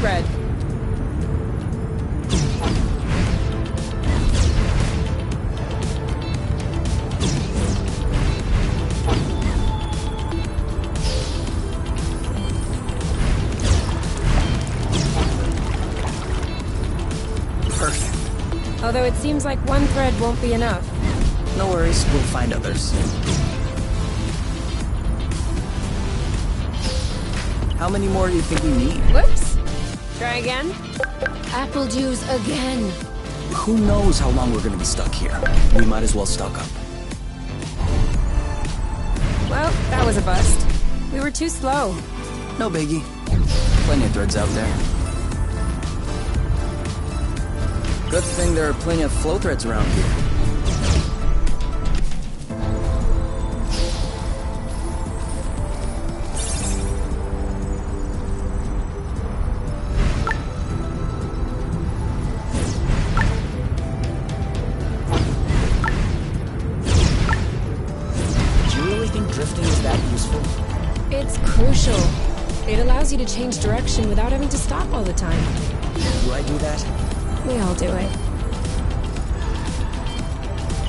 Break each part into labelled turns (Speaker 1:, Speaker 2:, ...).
Speaker 1: thread.
Speaker 2: Perfect.
Speaker 1: Although it seems like one thread won't be enough.
Speaker 2: No worries, we'll find others. How many more do you think we need?
Speaker 1: Whoops. Try again?
Speaker 3: Apple juice again.
Speaker 2: Who knows how long we're gonna be stuck here? We might as well stock up.
Speaker 1: Well, that was a bust. We were too slow.
Speaker 2: No biggie. Plenty of threads out there. Good thing there are plenty of flow threads around here. Drifting is that useful?
Speaker 1: It's crucial. It allows you to change direction without having to stop all the time.
Speaker 2: Do I do that?
Speaker 1: We all do it.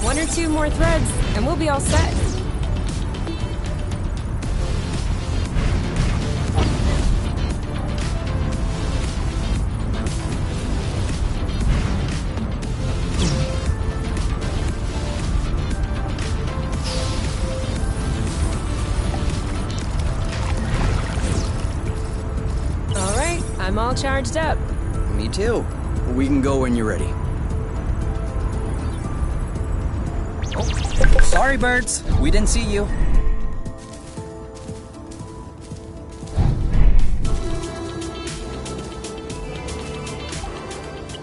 Speaker 1: One or two more threads, and we'll be all set. I'm all charged up.
Speaker 2: Me too. We can go when you're ready. Oh, sorry, birds. We didn't see you.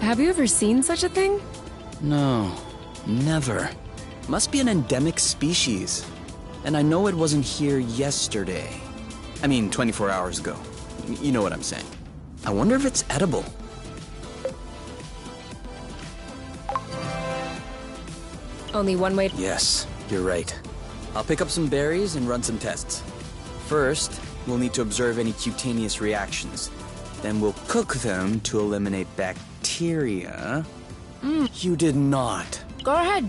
Speaker 1: Have you ever seen such a thing?
Speaker 2: No, never. Must be an endemic species. And I know it wasn't here yesterday. I mean, 24 hours ago. You know what I'm saying. I wonder if it's edible.
Speaker 1: Only one way.
Speaker 2: Yes, you're right. I'll pick up some berries and run some tests. First, we'll need to observe any cutaneous reactions. Then we'll cook them to eliminate bacteria. You did not.
Speaker 1: Go ahead.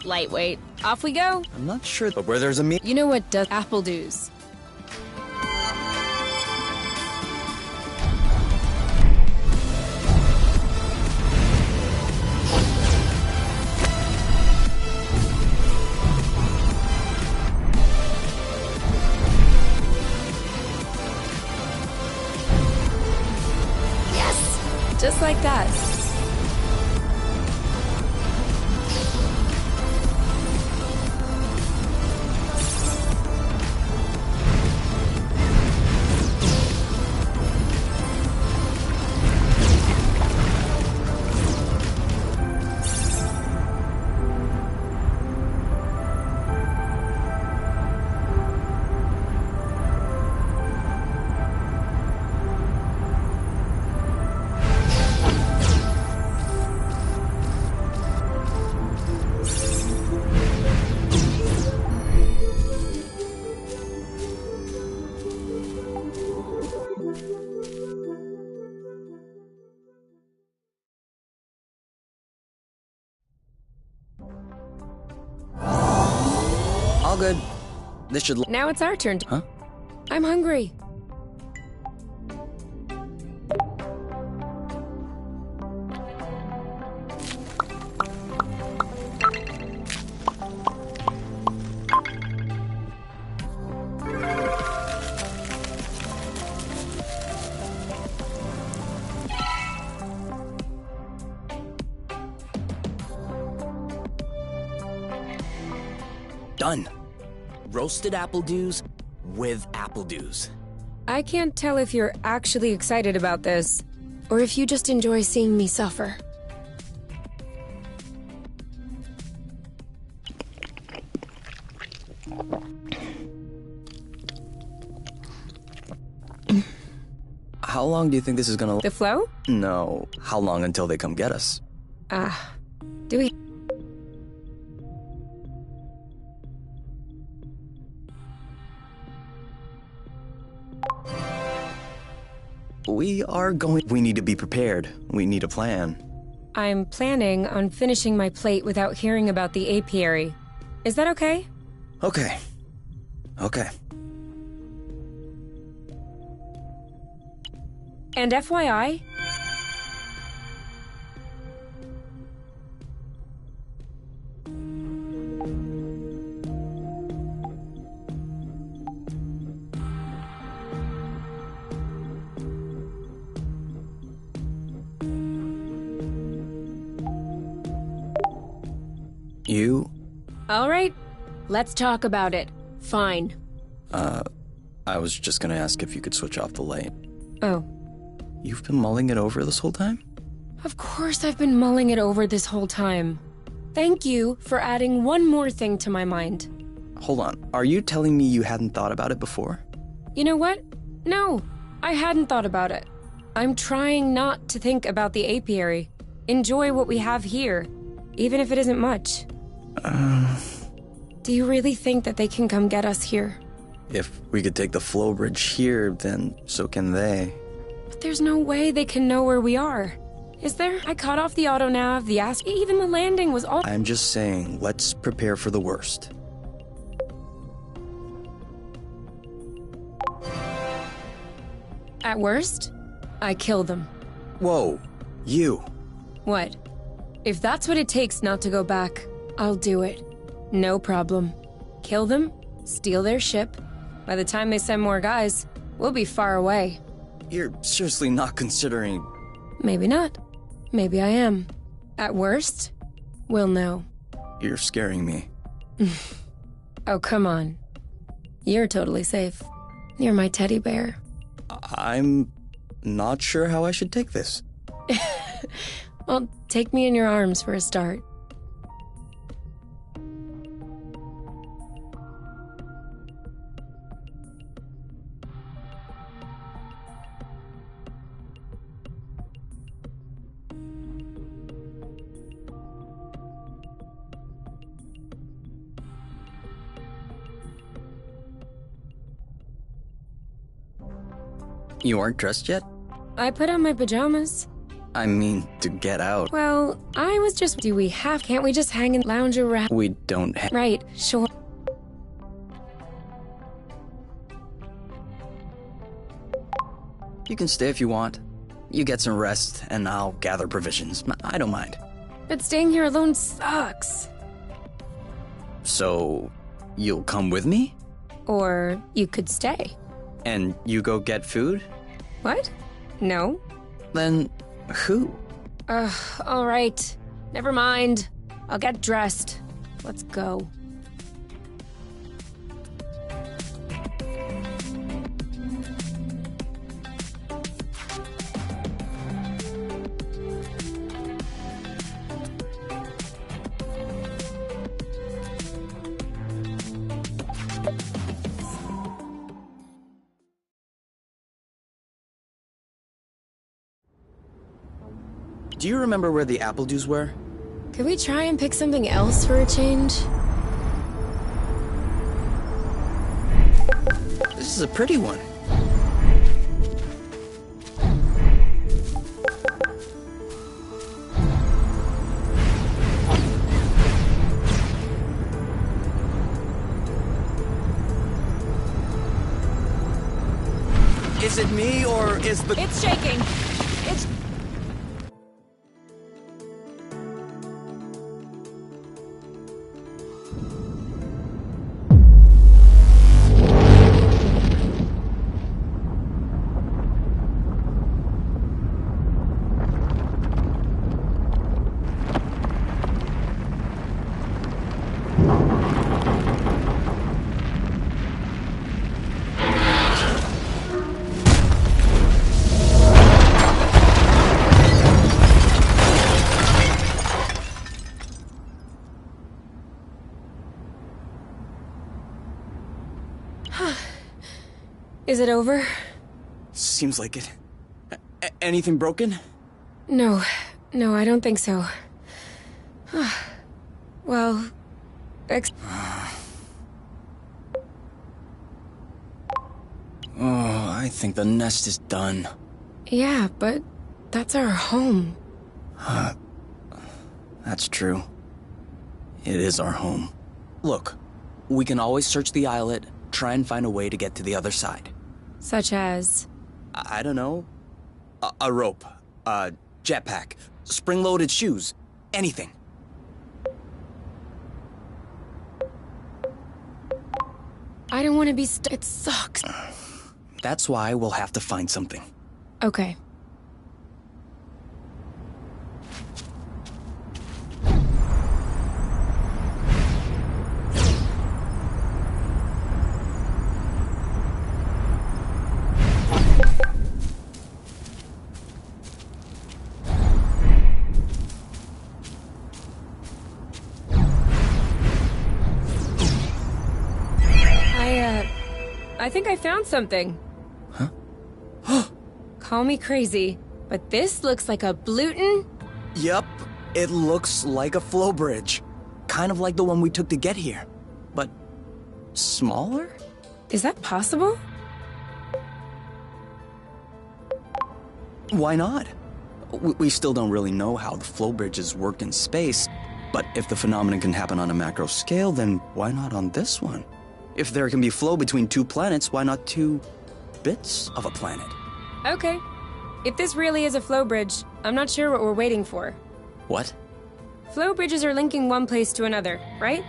Speaker 1: Lightweight. Off we go.
Speaker 2: I'm not sure, but where there's a meat.
Speaker 1: You know what does apple do's? Just like that.
Speaker 2: All good. This should.
Speaker 1: Now it's our turn.
Speaker 2: Huh?
Speaker 1: I'm hungry.
Speaker 2: Done. Roasted apple dews with apple dews.
Speaker 1: I can't tell if you're actually excited about this, or if you just enjoy seeing me suffer.
Speaker 2: How long do you think this is gonna?
Speaker 1: The flow?
Speaker 2: No. How long until they come get us?
Speaker 1: Do we?
Speaker 2: We are going... We need to be prepared. We need a plan.
Speaker 1: I'm planning on finishing my plate without hearing about the apiary. Is that okay?
Speaker 2: Okay. Okay.
Speaker 1: And FYI,
Speaker 2: You?
Speaker 1: all right, let's talk about it. Fine.
Speaker 2: I was just gonna ask if you could switch off the light.
Speaker 1: Oh,
Speaker 2: You've been mulling it over this whole time?
Speaker 1: of course I've been mulling it over this whole time. Thank you for adding one more thing to my mind.
Speaker 2: Hold on. Are you telling me you hadn't thought about it before?
Speaker 1: You know what? No, I hadn't thought about it. I'm trying not to think about the apiary. Enjoy what we have here, even if it isn't much. Do you really think that they can come get us here?
Speaker 2: If we could take the flow bridge here, then so can they.
Speaker 1: But there's no way they can know where we are. Is there? I cut off the auto-nav, the even the landing was all—
Speaker 2: I'm just saying, let's prepare for the worst.
Speaker 1: At worst, I kill them.
Speaker 2: Whoa, you.
Speaker 1: What? If that's what it takes not to go back, I'll do it. No problem. Kill them, steal their ship. By the time they send more guys, we'll be far away.
Speaker 2: You're seriously not considering...
Speaker 1: Maybe not. Maybe I am. At worst, we'll know.
Speaker 2: You're scaring me.
Speaker 1: Oh, come on. You're totally safe. You're my teddy bear.
Speaker 2: I'm not sure how I should take this.
Speaker 1: Well, take me in your arms for a start.
Speaker 2: You aren't dressed yet?
Speaker 1: I put on my pajamas.
Speaker 2: I mean, to get out.
Speaker 1: Well, I was just— Do we have— Can't we just hang and lounge around?
Speaker 2: We don't have...
Speaker 1: Right, sure.
Speaker 2: You can stay if you want. You get some rest, and I'll gather provisions. I don't mind.
Speaker 1: But staying here alone sucks.
Speaker 2: So, you'll come with me?
Speaker 1: Or you could stay.
Speaker 2: And you go get food?
Speaker 1: What? No?
Speaker 2: Then, who?
Speaker 1: All right. Never mind. I'll get dressed. Let's go.
Speaker 2: Do you remember where the apple dews were?
Speaker 1: Could we try and pick something else for a change?
Speaker 2: This is a pretty one. Is it me, or is the...
Speaker 1: It's shaking. It's... Is it over?
Speaker 2: Seems like it. Anything broken?
Speaker 1: No, I don't think so. Well,
Speaker 2: Oh, I think the nest is done.
Speaker 1: Yeah, but that's our home.
Speaker 2: That's true. It is our home. Look, we can always search the islet, try and find a way to get to the other side.
Speaker 1: Such as?
Speaker 2: I don't know. A rope, a jetpack, spring-loaded shoes, anything.
Speaker 1: I don't want to be stuck. It sucks.
Speaker 2: That's why we'll have to find something.
Speaker 1: Okay. I think I found something.
Speaker 2: Huh?
Speaker 1: Call me crazy, but this looks like a Bluton.
Speaker 2: Yep, it looks like a flow bridge. Kind of like the one we took to get here. But smaller?
Speaker 1: Is that possible?
Speaker 2: Why not? We still don't really know how the flow bridges work in space, but if the phenomenon can happen on a macro scale, then why not on this one? If there can be flow between two planets, why not two bits of a planet?
Speaker 1: Okay. If this really is a flow bridge, I'm not sure what we're waiting for.
Speaker 2: What?
Speaker 1: Flow bridges are linking one place to another, right?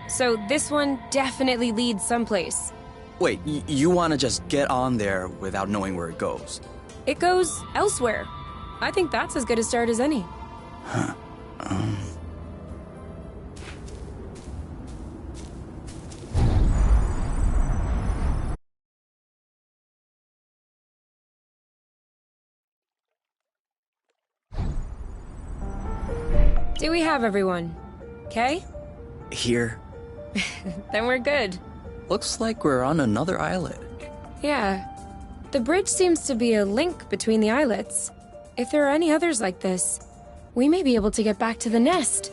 Speaker 1: So this one definitely leads someplace.
Speaker 2: Wait, you want to just get on there without knowing where it goes?
Speaker 1: It goes elsewhere. I think that's as good a start as any.
Speaker 2: Huh.
Speaker 1: Do we have everyone? Okay?
Speaker 2: Here.
Speaker 1: Then we're good.
Speaker 2: Looks like we're on another islet.
Speaker 1: Yeah. The bridge seems to be a link between the islets. If there are any others like this, we may be able to get back to the nest.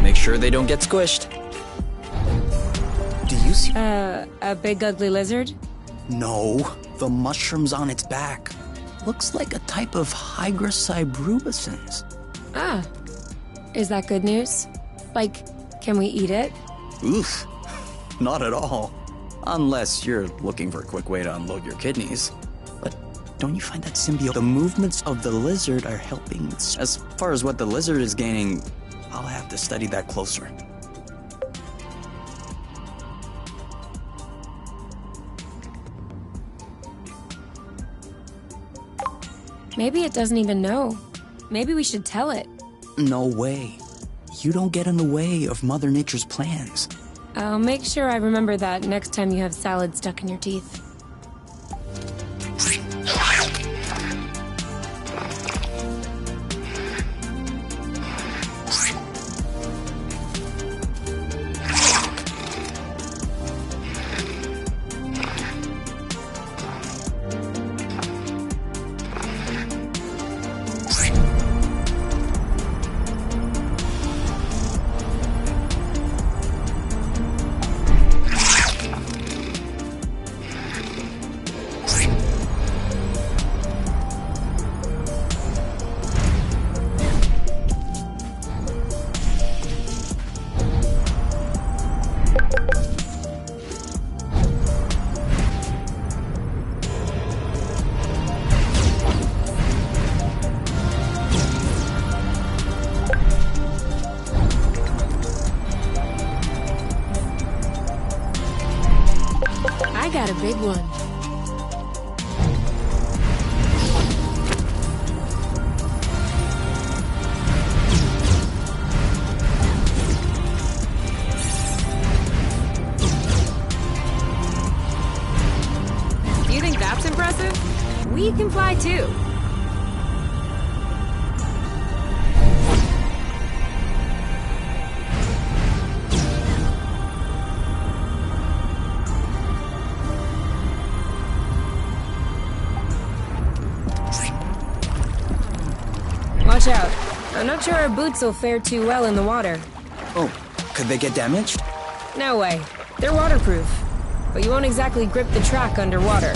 Speaker 2: Make sure they don't get squished. Do you see?
Speaker 1: A big ugly lizard?
Speaker 2: No, the mushrooms on its back. Looks like a type of Hygroscybrubicins.
Speaker 1: Ah. Is that good news? Like, can we eat it?
Speaker 2: Oof. Not at all. Unless you're looking for a quick way to unload your kidneys. But don't you find that symbiote? The movements of the lizard are helping. As far as what the lizard is gaining, I'll have to study that closer.
Speaker 1: Maybe it doesn't even know. Maybe we should tell it.
Speaker 2: No way. You don't get in the way of Mother Nature's plans.
Speaker 1: I'll make sure I remember that next time you have salad stuck in your teeth. I got a big one. You think that's impressive? We can fly too. Watch out. I'm not sure our boots will fare too well in the water.
Speaker 2: Oh, could they get damaged?
Speaker 1: No way. They're waterproof. But you won't exactly grip the track underwater.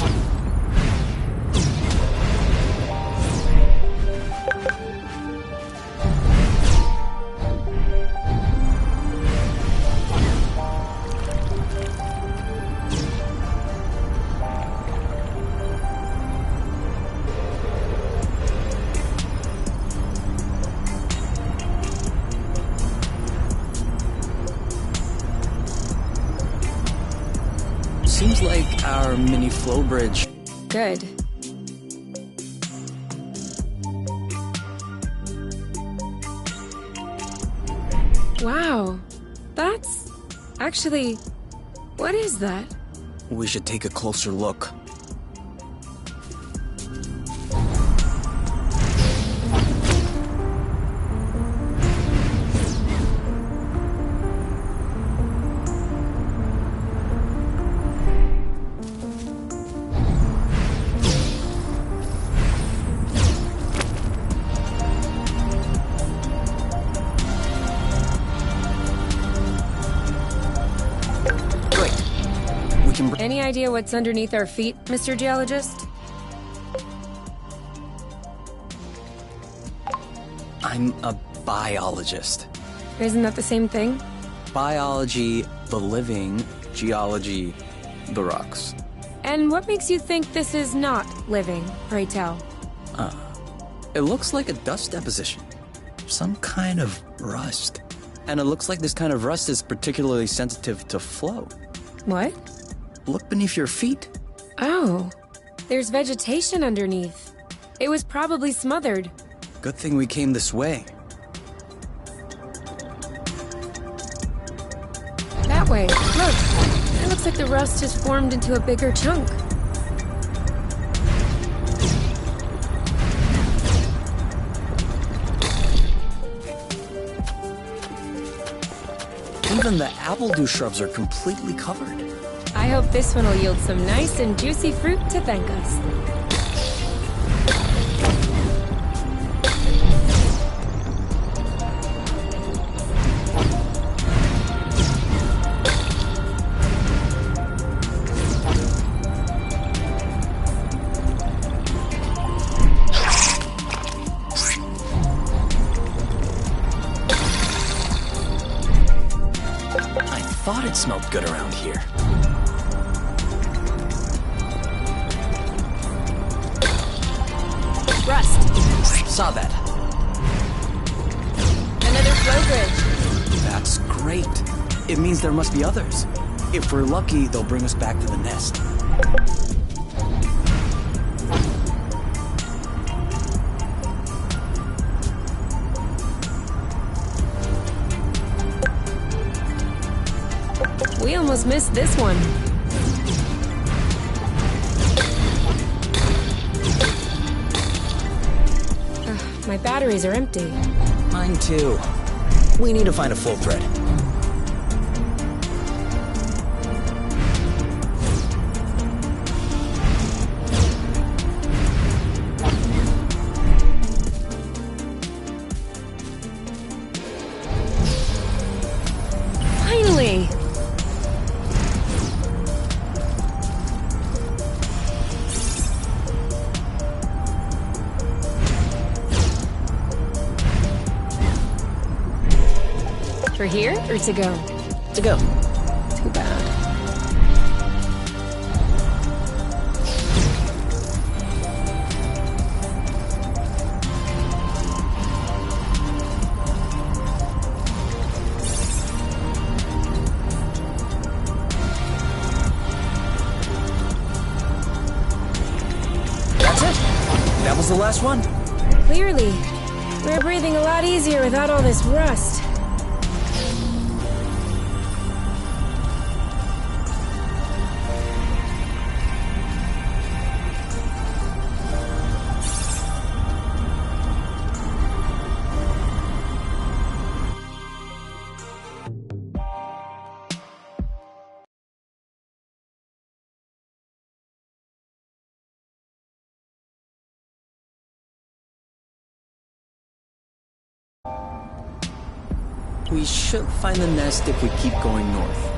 Speaker 2: Seems like our mini flow bridge.
Speaker 1: Good. Wow. That's... actually... what is that?
Speaker 2: We should take a closer look.
Speaker 1: Any idea what's underneath our feet, Mr. Geologist?
Speaker 2: I'm a biologist.
Speaker 1: Isn't that the same thing?
Speaker 2: Biology, the living, geology, the rocks.
Speaker 1: And what makes you think this is not living, pray tell?
Speaker 2: It looks like a dust deposition. Some kind of rust. And it looks like this kind of rust is particularly sensitive to flow.
Speaker 1: What?
Speaker 2: Look beneath your feet.
Speaker 1: Oh, there's vegetation underneath. It was probably smothered.
Speaker 2: Good thing we came this way.
Speaker 1: That way, look. It looks like the rust has formed into a bigger chunk.
Speaker 2: Even the appledew shrubs are completely covered.
Speaker 1: I hope this one will yield some nice and juicy fruit to thank us.
Speaker 2: I thought it smelled good around here.
Speaker 1: Rust.
Speaker 2: Saw that.
Speaker 1: Another flow bridge.
Speaker 2: That's great. It means there must be others. If we're lucky, they'll bring us back to the nest.
Speaker 1: We almost missed this one. My batteries are empty.
Speaker 2: Mine too. We need to find a full thread.
Speaker 1: Finally! For here or to go?
Speaker 2: To go.
Speaker 1: Too bad.
Speaker 2: That's it. That was the last one.
Speaker 1: Clearly. We're breathing a lot easier without all this rust.
Speaker 2: We should find the nest if we keep going north.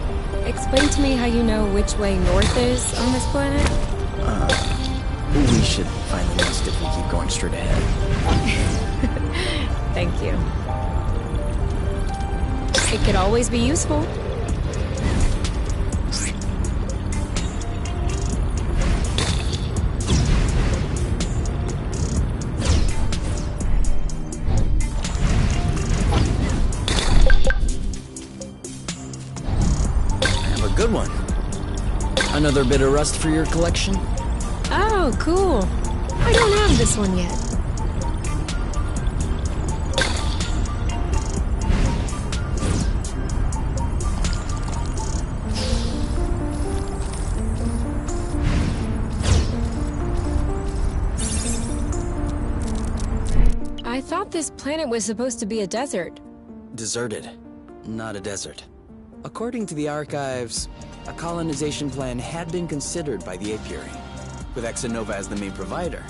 Speaker 1: Explain to me how you know which way north is on this planet.
Speaker 2: We should find the nest if we keep going straight ahead.
Speaker 1: Thank you. It could always be useful.
Speaker 2: Good one. Another bit of rust for your collection?
Speaker 1: Oh, cool. I don't have this one yet. I thought this planet was supposed to be a desert.
Speaker 2: Deserted, not a desert. According to the archives, a colonization plan had been considered by the Apiary, with Exonova as the main provider.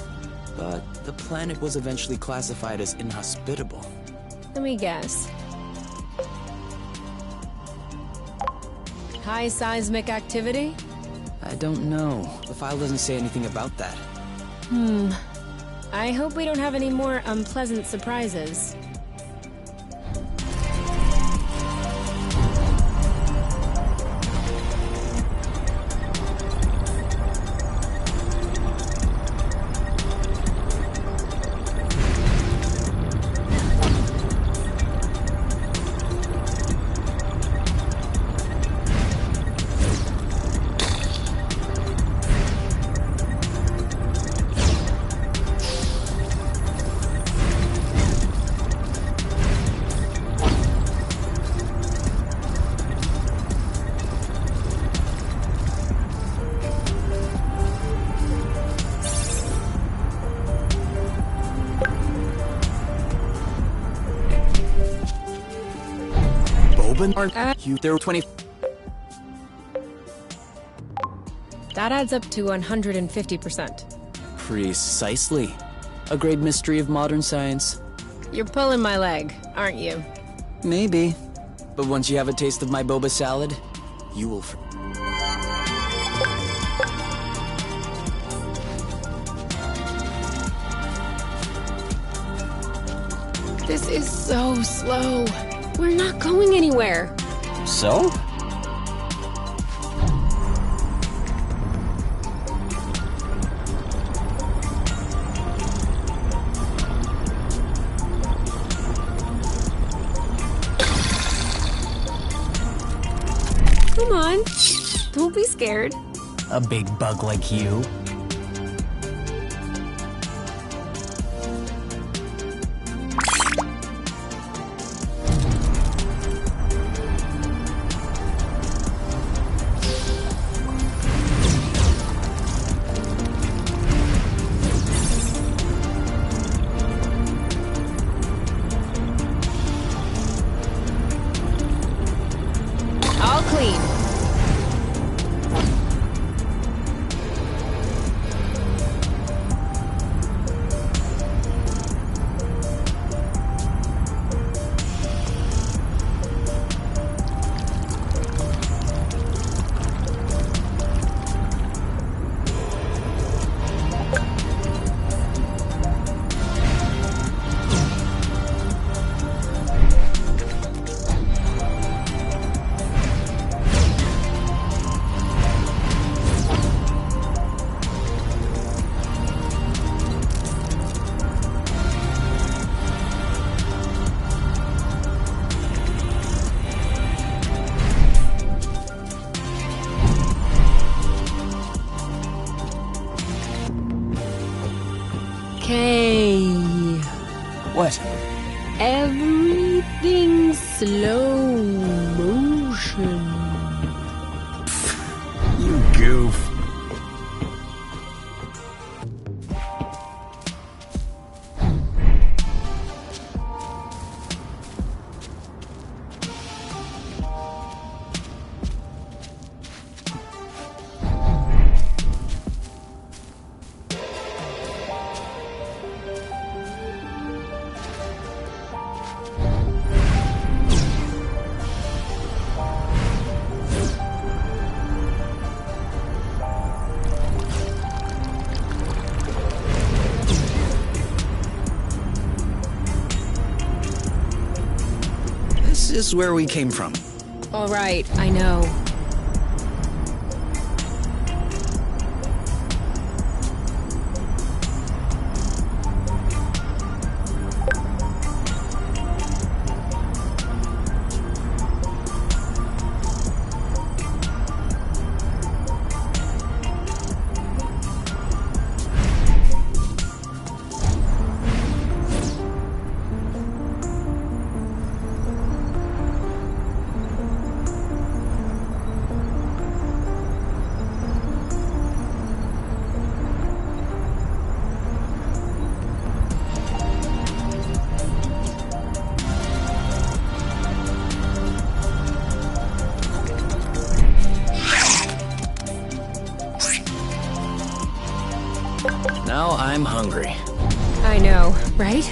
Speaker 2: But the planet was eventually classified as inhospitable.
Speaker 1: Let me guess. High seismic activity?
Speaker 2: I don't know. The file doesn't say anything about that.
Speaker 1: I hope we don't have any more unpleasant surprises.
Speaker 2: You there 20.
Speaker 1: That adds up to 150%.
Speaker 2: Precisely. A great mystery of modern science.
Speaker 1: You're pulling my leg, aren't you?
Speaker 2: Maybe. But once you have a taste of my boba salad, you will.
Speaker 1: This is so slow. We're not going anywhere.
Speaker 2: So?
Speaker 1: Come on. Don't be scared.
Speaker 2: A big bug like you?
Speaker 1: All clean. Okay.
Speaker 2: What?
Speaker 1: Everything slow motion.
Speaker 2: You goof. is where we came from.
Speaker 1: All right, I know.
Speaker 2: Now I'm hungry.
Speaker 1: I know, right?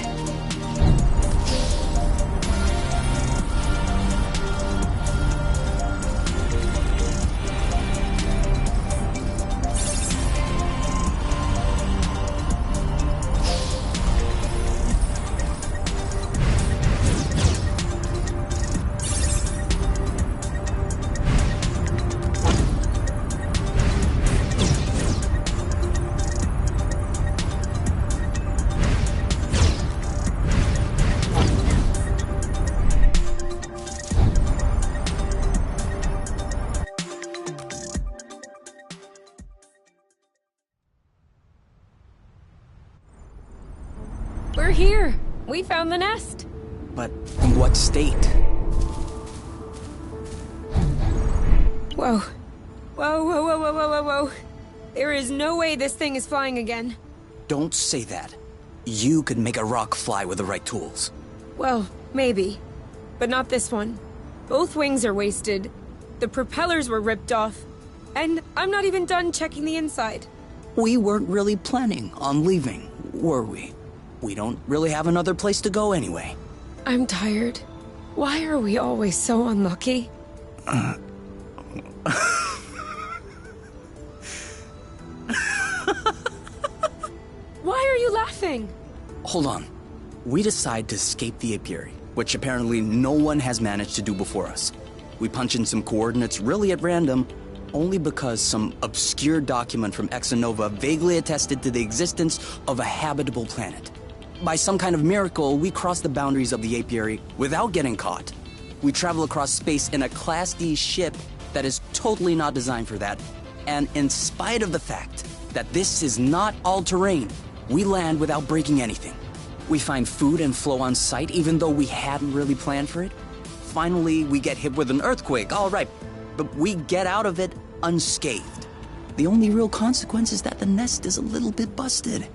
Speaker 1: We're here. We found the nest.
Speaker 2: But in what state?
Speaker 1: Whoa. Whoa, whoa, whoa, whoa, whoa, whoa, whoa. There is no way this thing is flying again.
Speaker 2: Don't say that. You could make a rock fly with the right tools.
Speaker 1: Well, maybe. But not this one. Both wings are wasted. The propellers were ripped off. And I'm not even done checking the inside.
Speaker 2: We weren't really planning on leaving, were we? We don't really have another place to go anyway.
Speaker 1: I'm tired. Why are we always so unlucky? Why are you laughing?
Speaker 2: Hold on. We decide to escape the apiary, which apparently no one has managed to do before us. We punch in some coordinates really at random, only because some obscure document from Exonova vaguely attested to the existence of a habitable planet. By some kind of miracle, we cross the boundaries of the apiary without getting caught. We travel across space in a Class D ship that is totally not designed for that. And in spite of the fact that this is not all-terrain, we land without breaking anything. We find food and flow on site even though we hadn't really planned for it. Finally, we get hit with an earthquake, all right, but we get out of it unscathed. The only real consequence is that the nest is a little bit busted.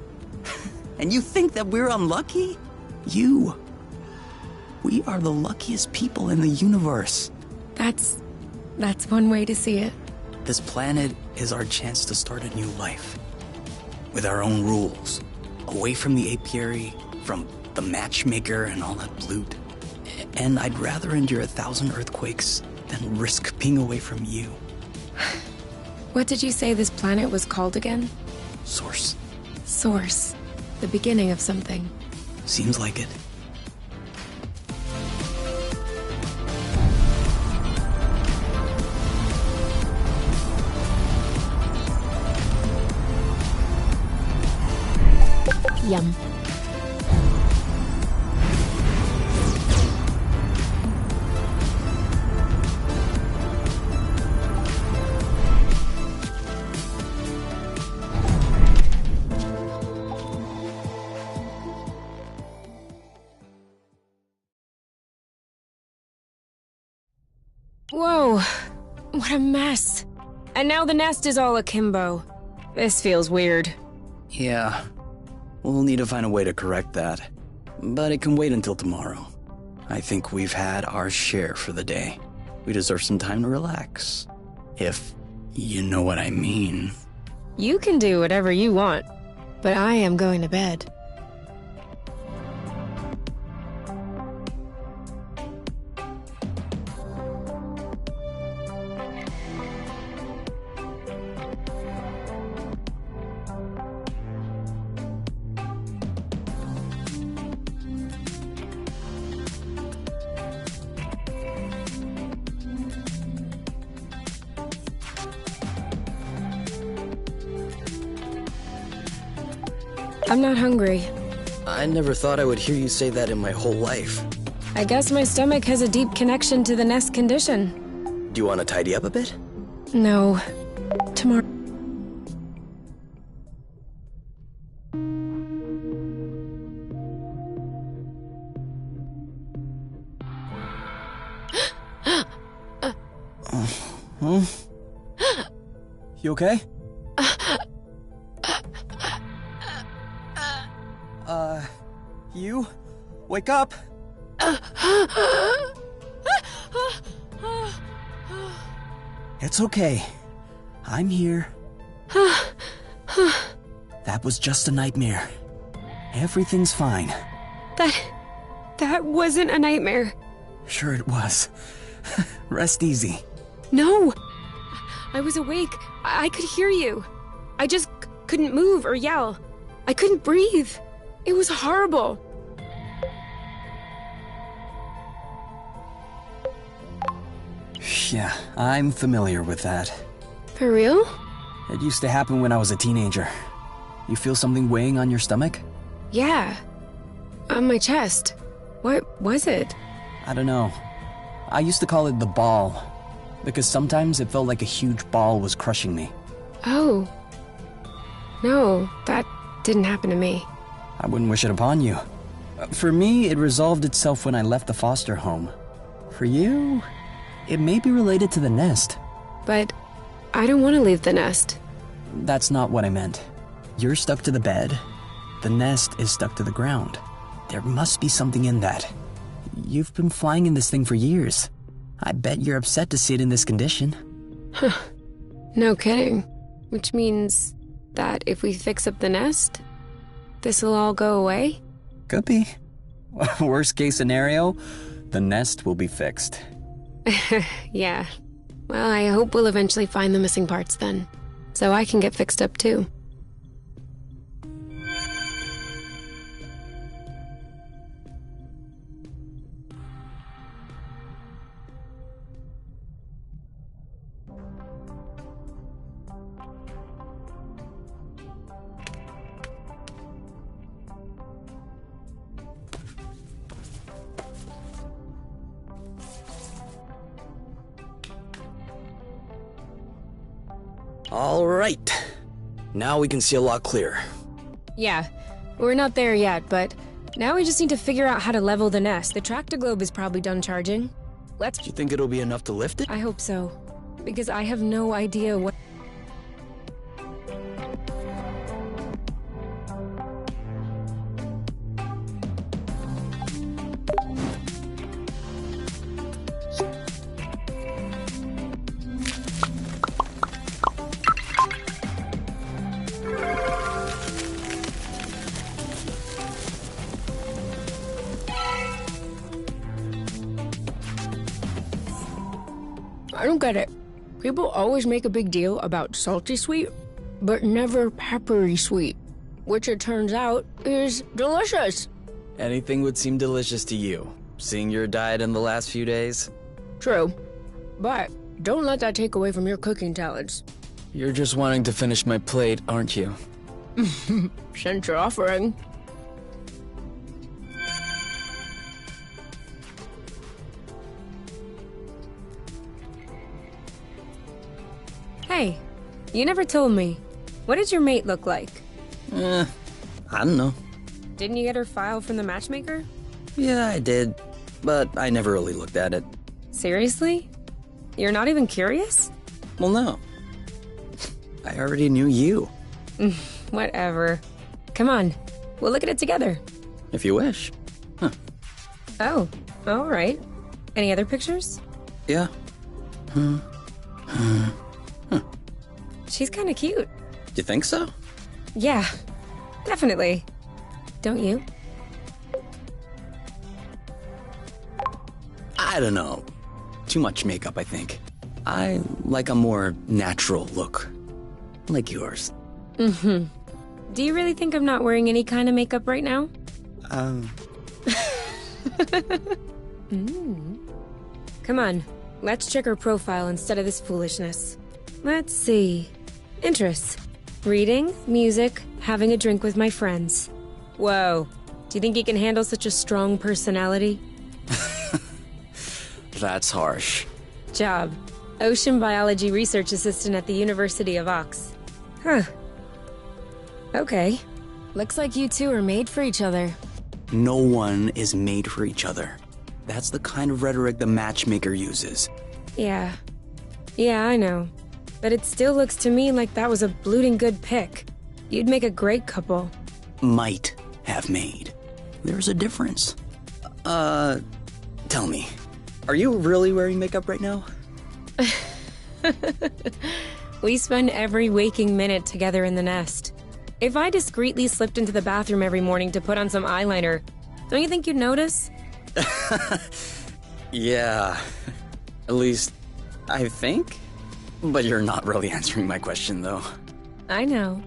Speaker 2: And you think that we're unlucky? We are the luckiest people in the universe.
Speaker 1: That's one way to see it.
Speaker 2: This planet is our chance to start a new life. With our own rules. Away from the apiary, from the matchmaker and all that loot. And I'd rather endure 1,000 earthquakes than risk being away from you.
Speaker 1: What did you say this planet was called again?
Speaker 2: Source.
Speaker 1: Source. The beginning of something.
Speaker 2: Seems like it.
Speaker 3: Yum.
Speaker 1: Whoa. What a mess. And now the nest is all akimbo. This feels weird.
Speaker 2: Yeah. We'll need to find a way to correct that. But it can wait until tomorrow. I think we've had our share for the day. We deserve some time to relax. If you know what I mean.
Speaker 1: You can do whatever you want, but I am going to bed. I'm not hungry.
Speaker 2: I never thought I would hear you say that in my whole life.
Speaker 1: I guess my stomach has a deep connection to the nest condition.
Speaker 2: Do you want to tidy up a bit?
Speaker 1: No. Tomorrow.
Speaker 2: You okay? You? Wake up! It's okay. I'm here. That was just a nightmare. Everything's fine.
Speaker 1: That wasn't a nightmare.
Speaker 2: Sure it was. Rest easy.
Speaker 1: No! I was awake. I could hear you. I just couldn't move or yell. I couldn't breathe. It was horrible.
Speaker 2: Yeah, I'm familiar with that.
Speaker 1: For real?
Speaker 2: It used to happen when I was a teenager. You feel something weighing on your stomach?
Speaker 1: Yeah. On my chest. What was it?
Speaker 2: I don't know. I used to call it the ball, because sometimes it felt like a huge ball was crushing me.
Speaker 1: Oh. No, that didn't happen to me.
Speaker 2: I wouldn't wish it upon you. For me, it resolved itself when I left the foster home. For you, it may be related to the nest.
Speaker 1: But I don't want to leave the nest.
Speaker 2: That's not what I meant. You're stuck to the bed. The nest is stuck to the ground. There must be something in that. You've been flying in this thing for years. I bet you're upset to see it in this condition.
Speaker 1: Huh. No kidding. Which means that if we fix up the nest, this'll all go away?
Speaker 2: Could be. Worst case scenario, the nest will be fixed.
Speaker 1: Yeah. Well, I hope we'll eventually find the missing parts then, so I can get fixed up too.
Speaker 2: All right. Now we can see a lot clearer.
Speaker 1: Yeah, we're not there yet, but now we just need to figure out how to level the nest. The tractoglobe is probably done charging.
Speaker 2: Do you think it'll be enough to lift it?
Speaker 1: I hope so, because I have no idea what... I don't get it. People always make a big deal about salty sweet, but never peppery sweet, which it turns out is delicious.
Speaker 2: Anything would seem delicious to you, seeing your diet in the last few days.
Speaker 1: True, but don't let that take away from your cooking talents.
Speaker 2: You're just wanting to finish my plate, aren't you?
Speaker 1: Since you're offering. Hey, you never told me. What did your mate look like?
Speaker 2: I don't know.
Speaker 1: Didn't you get her file from the matchmaker?
Speaker 2: Yeah, I did, but I never really looked at it.
Speaker 1: Seriously? You're not even curious?
Speaker 2: Well, no. I already knew you.
Speaker 1: Whatever. Come on, we'll look at it together.
Speaker 2: If you wish. Huh.
Speaker 1: Oh, all right. Any other pictures?
Speaker 2: Yeah.
Speaker 1: She's kind of cute.
Speaker 2: You think so?
Speaker 1: Yeah, definitely. Don't you?
Speaker 2: I don't know. Too much makeup, I think. I like a more natural look. Like yours.
Speaker 1: Do you really think I'm not wearing any kind of makeup right now? Come on, let's check her profile instead of this foolishness. Let's see. Interests. Reading, music, having a drink with my friends. Whoa. Do you think you can handle such a strong personality?
Speaker 2: That's harsh.
Speaker 1: Job. Ocean Biology Research Assistant at the University of Ox. Huh. Okay. Looks like you two are made for each other.
Speaker 2: No one is made for each other. That's the kind of rhetoric the matchmaker uses.
Speaker 1: Yeah. Yeah, I know. But it still looks to me like that was a blooting good pick. You'd make a great couple.
Speaker 2: Might have made. There's a difference. Tell me, are you really wearing makeup right now?
Speaker 1: We spend every waking minute together in the nest. If I discreetly slipped into the bathroom every morning to put on some eyeliner, don't you think you'd notice?
Speaker 2: Yeah. At least, I think? But you're not really answering my question, though.
Speaker 1: I know.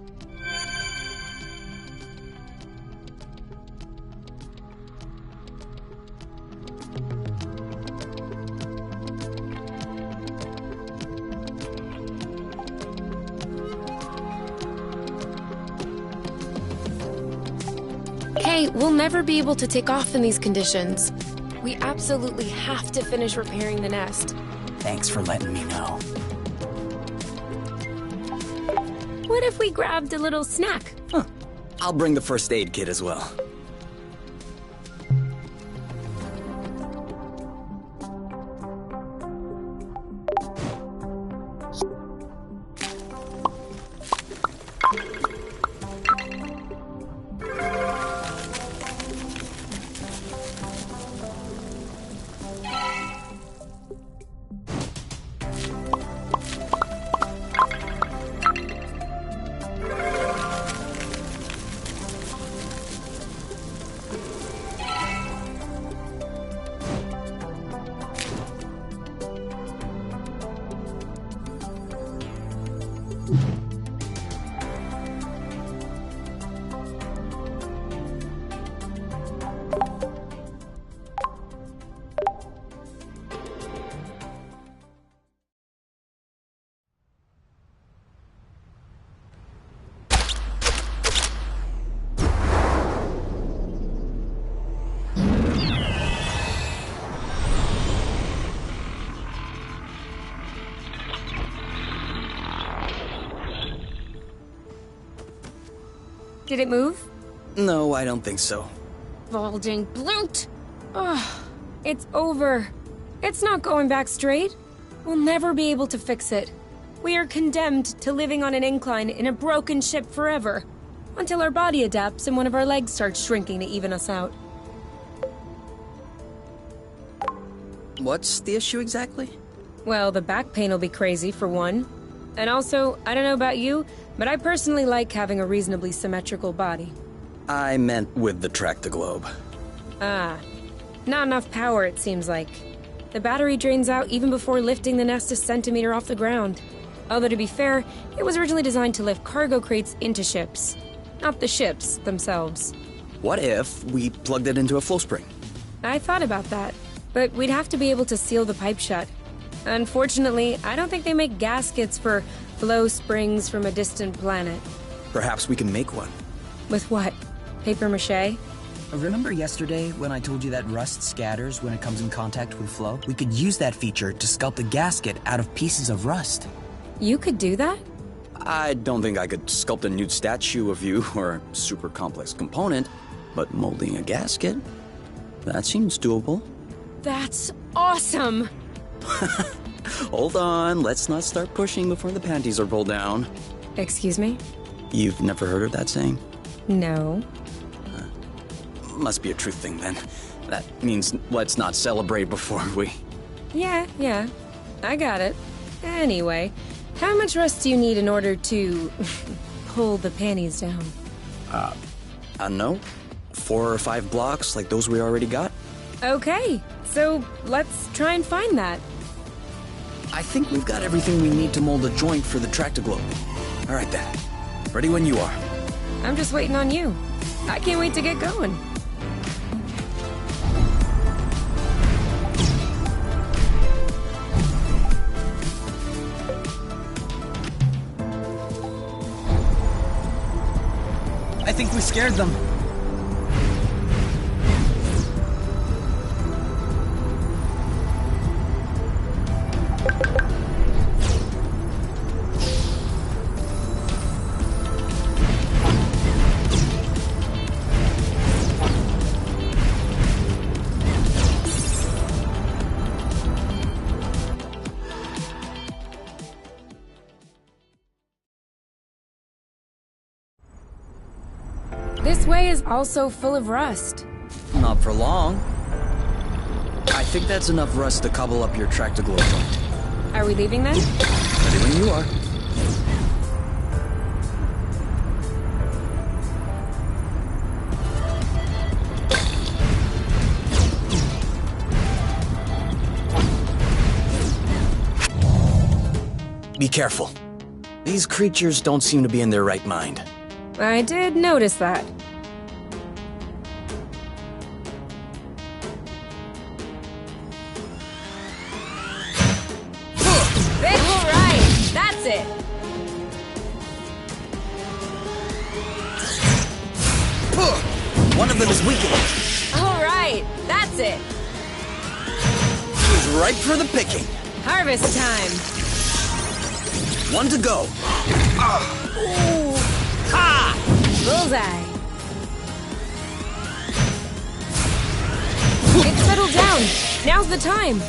Speaker 1: Hey, we'll never be able to take off in these conditions. We absolutely have to finish repairing the nest.
Speaker 2: Thanks for letting me know.
Speaker 1: What if we grabbed a little snack?
Speaker 2: Huh. I'll bring the first aid kit as well.
Speaker 1: Did it move?
Speaker 2: No, I don't think so.
Speaker 1: Balding bloat! Ugh, it's over. It's not going back straight. We'll never be able to fix it. We are condemned to living on an incline in a broken ship forever, until our body adapts and one of our legs starts shrinking to even us out.
Speaker 2: What's the issue exactly?
Speaker 1: Well, the back pain will be crazy, for one. And also, I don't know about you, but I personally like having a reasonably symmetrical body.
Speaker 2: I meant with the Track-to-Globe.
Speaker 1: Ah, not enough power, it seems like. The battery drains out even before lifting the nest a centimeter off the ground. Although to be fair, it was originally designed to lift cargo crates into ships, not the ships themselves.
Speaker 2: What if we plugged it into a flow spring?
Speaker 1: I thought about that, but we'd have to be able to seal the pipe shut. Unfortunately, I don't think they make gaskets for flow springs from a distant planet.
Speaker 2: Perhaps we can make one.
Speaker 1: With what? Paper mache?
Speaker 4: Remember yesterday when I told you that rust scatters when it comes in contact with flow? We could use that feature to sculpt a gasket out of pieces of rust.
Speaker 1: You could do that?
Speaker 2: I don't think I could sculpt a nude statue of you or a super complex component, but molding a gasket? That seems doable.
Speaker 1: That's awesome!
Speaker 2: Hold on, let's not start pushing before the panties are pulled down.
Speaker 1: Excuse me?
Speaker 2: You've never heard of that saying?
Speaker 1: No.
Speaker 2: Must be a truth thing then. That means let's not celebrate before we...
Speaker 1: Yeah. I got it. Anyway, how much rust do you need in order to pull the panties down?
Speaker 2: I don't know. 4 or 5 blocks like those we already got?
Speaker 1: Okay, so let's try and find that.
Speaker 2: I think we've got everything we need to mold a joint for the Track-to-Globe. All right then. Ready when you are.
Speaker 1: I'm just waiting on you. I can't wait to get going.
Speaker 4: think we scared them.
Speaker 1: This way is also full of rust.
Speaker 2: Not for long. I think that's enough rust to cobble up your tractor-glow joint.
Speaker 1: Are we leaving then?
Speaker 2: Ready when you are. Be careful. These creatures don't seem to be in their right mind.
Speaker 1: I did notice that. Alright, that's it!
Speaker 2: One of them is weakening.
Speaker 1: Alright, that's it!
Speaker 2: He's ripe for the picking.
Speaker 1: Harvest time!
Speaker 2: One to go.
Speaker 1: Ooh. Ha! Bullseye! It's settled down! Now's the time!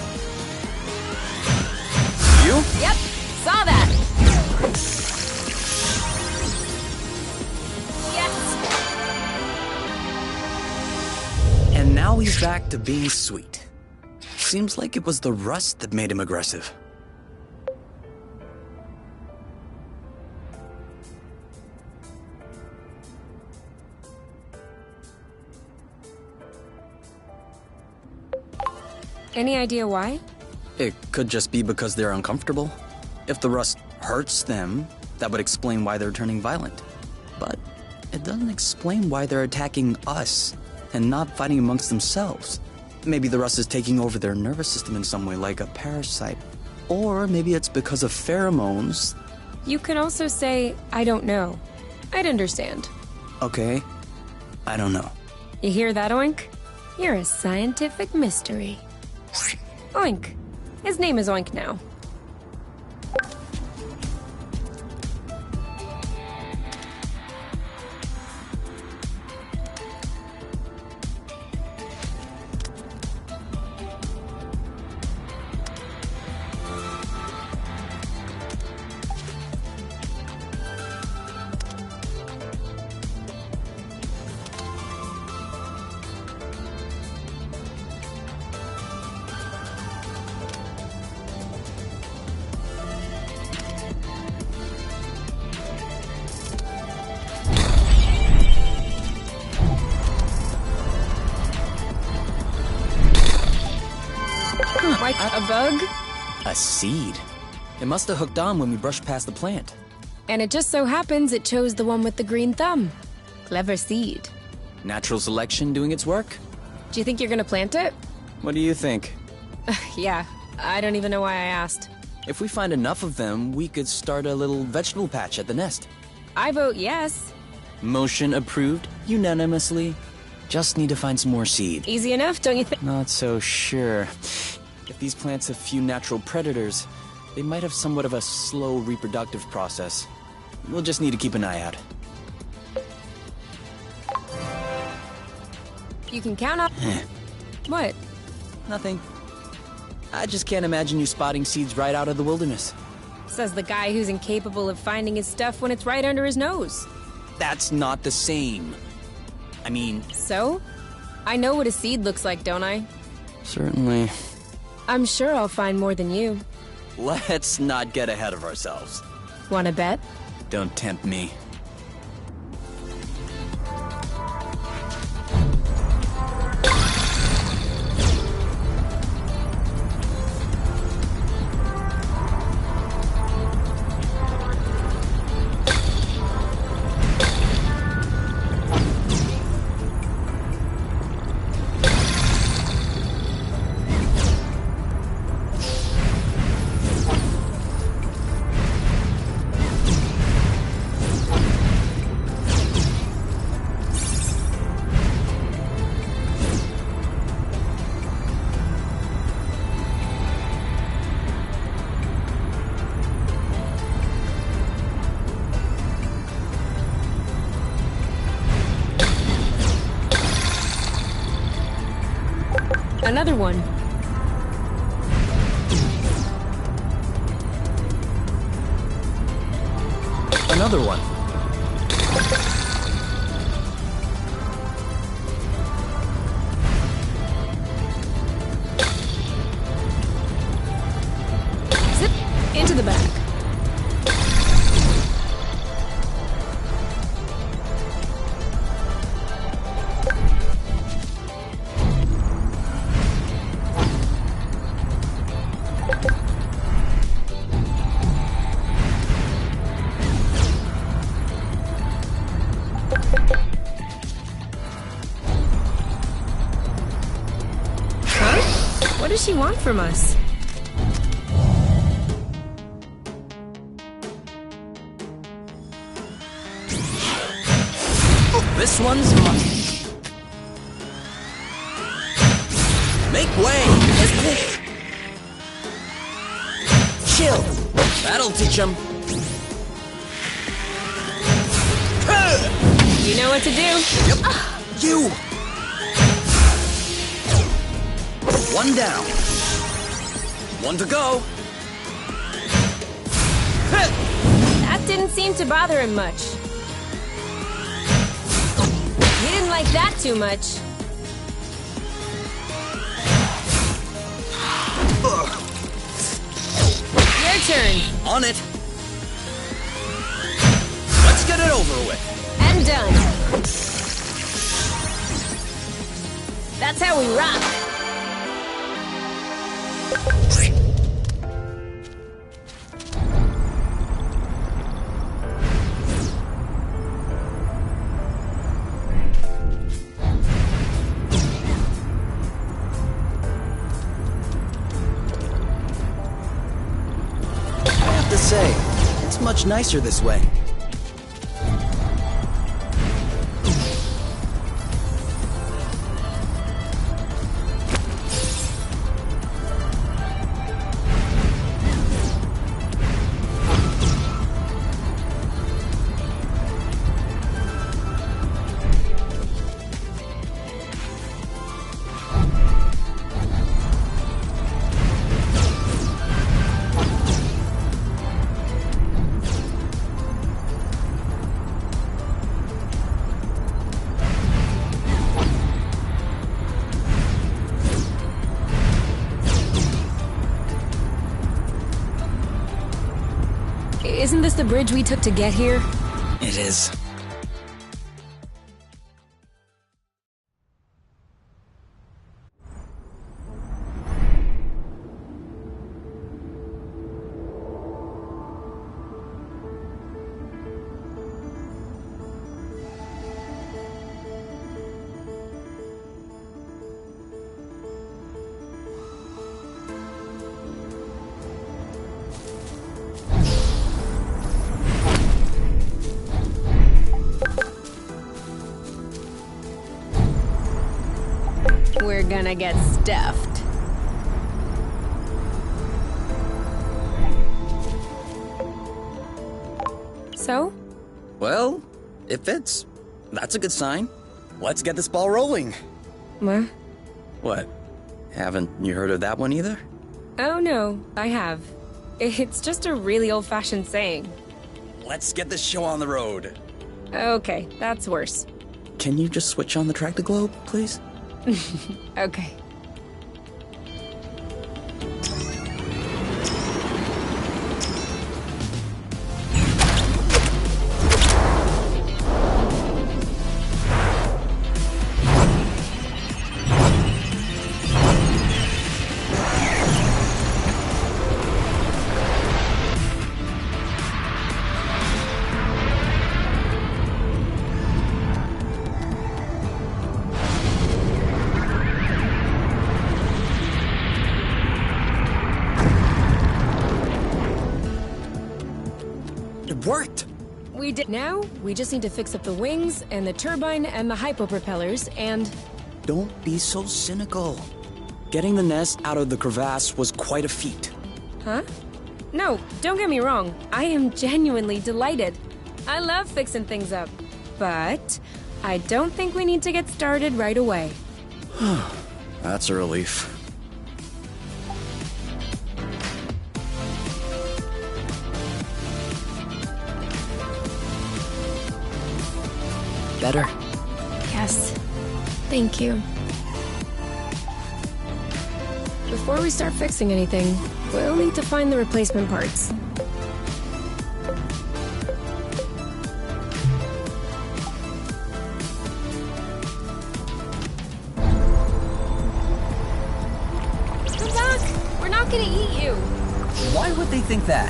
Speaker 2: You?
Speaker 1: Yep, saw that! Yes!
Speaker 2: And now he's back to being sweet. Seems like it was the rust that made him aggressive.
Speaker 1: Any idea why?
Speaker 2: It could just be because they're uncomfortable. If the rust hurts them, that would explain why they're turning violent. But it doesn't explain why they're attacking us and not fighting amongst themselves. Maybe the rust is taking over their nervous system in some way, like a parasite. Or maybe it's because of pheromones.
Speaker 1: You can also say, I don't know. I'd understand.
Speaker 2: Okay, I don't know.
Speaker 1: You hear that, Oink? You're a scientific mystery. Oink. His name is Oink now. Like a bug?
Speaker 2: A seed. It must have hooked on when we brushed past the plant.
Speaker 1: And it just so happens it chose the one with the green thumb. Clever seed.
Speaker 2: Natural selection doing its work?
Speaker 1: Do you think you're gonna plant it?
Speaker 2: What do you think?
Speaker 1: Yeah, I don't even know why I asked.
Speaker 2: If we find enough of them, we could start a little vegetable patch at the nest.
Speaker 1: I vote yes.
Speaker 2: Motion approved unanimously. Just need to find some more seed.
Speaker 1: Easy enough, don't you think?
Speaker 2: Not so sure. If these plants have few natural predators, they might have somewhat of a slow reproductive process. We'll just need to keep an eye out.
Speaker 1: You can count on... What?
Speaker 2: Nothing. I just can't imagine you spotting seeds right out of the wilderness.
Speaker 1: Says the guy who's incapable of finding his stuff when it's right under his nose.
Speaker 2: That's not the same. I mean...
Speaker 1: So? I know what a seed looks like, don't I?
Speaker 2: Certainly.
Speaker 1: I'm sure I'll find more than you.
Speaker 2: Let's not get ahead of ourselves.
Speaker 1: Wanna bet?
Speaker 2: Don't tempt me.
Speaker 1: Another one.
Speaker 2: Another one.
Speaker 1: Zip into the back. What does she want from us?
Speaker 2: This one's mine. Make way! Chill! That'll teach him.
Speaker 1: You know what to do.
Speaker 2: Yep. You! One down. One to go.
Speaker 1: That didn't seem to bother him much. He didn't like that too much. Your turn.
Speaker 2: On it. Let's get it over with.
Speaker 1: And done. That's how we rock.
Speaker 2: I have to say, it's much nicer this way.
Speaker 1: Isn't this the bridge we took to get here?
Speaker 2: It is.
Speaker 1: We're gonna get stuffed. So?
Speaker 2: Well, it fits. That's a good sign. Let's get this ball rolling.
Speaker 1: What?
Speaker 2: What? Haven't you heard of that one either?
Speaker 1: Oh no, I have. It's just a really old-fashioned saying.
Speaker 2: Let's get this show on the road.
Speaker 1: Okay, that's worse.
Speaker 2: Can you just switch on the tractor globe, please?
Speaker 1: Okay.
Speaker 2: It worked!
Speaker 1: We did. Now, we just need to fix up the wings, and the turbine, and the hypo-propellers, and...
Speaker 2: Don't be so cynical. Getting the nest out of the crevasse was quite a feat.
Speaker 1: Huh? No, don't get me wrong. I am genuinely delighted. I love fixing things up. But I don't think we need to get started right away.
Speaker 2: That's a relief. Better?
Speaker 1: Yes. Thank you. Before we start fixing anything, we'll need to find the replacement parts. Come back! We're not gonna eat you!
Speaker 4: Why would they think that?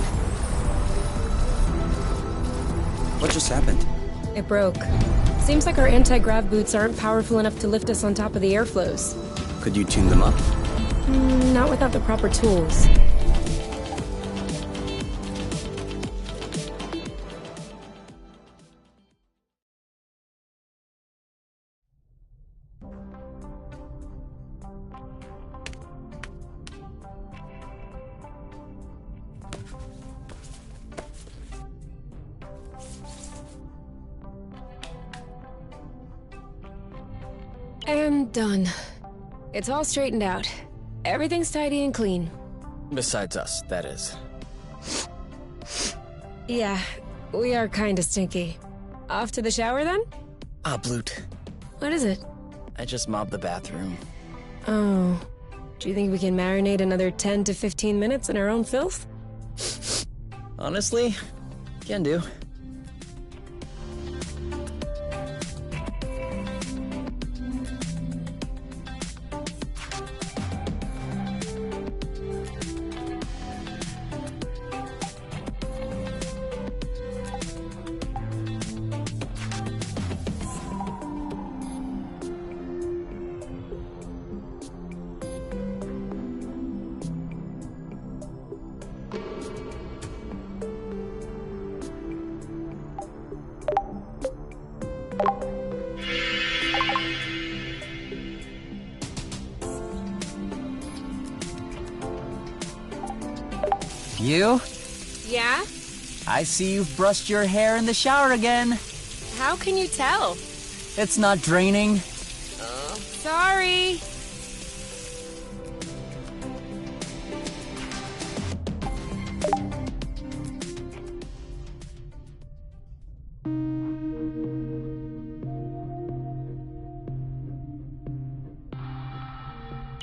Speaker 2: What just happened?
Speaker 1: It broke. Seems like our anti-grav boots aren't powerful enough to lift us on top of the airflows.
Speaker 2: Could you tune them up?
Speaker 1: Not without the proper tools. And done. It's all straightened out. Everything's tidy and clean.
Speaker 2: Besides us, that is.
Speaker 1: Yeah, we are kinda stinky. Off to the shower then?
Speaker 2: Ah, Bloot.
Speaker 1: What is it?
Speaker 2: I just mobbed the bathroom.
Speaker 1: Oh. Do you think we can marinate another 10 to 15 minutes in our own filth?
Speaker 2: Honestly, can do.
Speaker 4: You?
Speaker 1: Yeah?
Speaker 4: I see you've brushed your hair in the shower again.
Speaker 1: How can you tell?
Speaker 4: It's not draining.
Speaker 1: Sorry.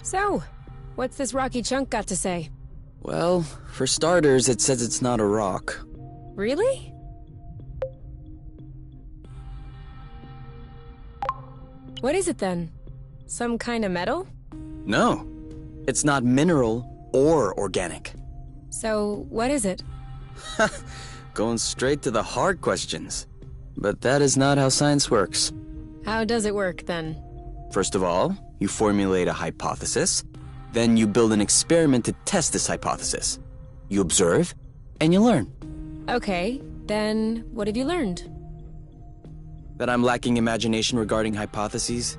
Speaker 1: So, what's this rocky chunk got to say?
Speaker 2: Well, for starters, it says it's not a rock.
Speaker 1: Really? What is it then? Some kind of metal?
Speaker 2: No, it's not mineral or organic.
Speaker 1: So, what is it?
Speaker 2: Going straight to the hard questions. But that is not how science works.
Speaker 1: How does it work then?
Speaker 2: First of all, you formulate a hypothesis. Then you build an experiment to test this hypothesis. You observe, and you learn.
Speaker 1: Okay, then what have you learned?
Speaker 2: That I'm lacking imagination regarding hypotheses?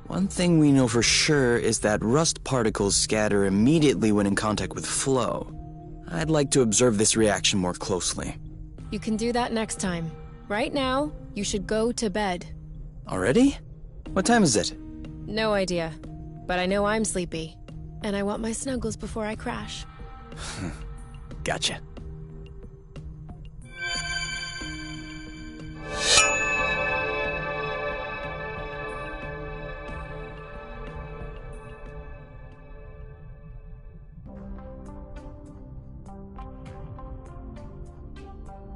Speaker 2: One thing we know for sure is that rust particles scatter immediately when in contact with flow. I'd like to observe this reaction more closely.
Speaker 1: You can do that next time. Right now, you should go to bed.
Speaker 2: Already? What time is it?
Speaker 1: No idea, but I know I'm sleepy. And I want my snuggles before I crash.
Speaker 2: Gotcha.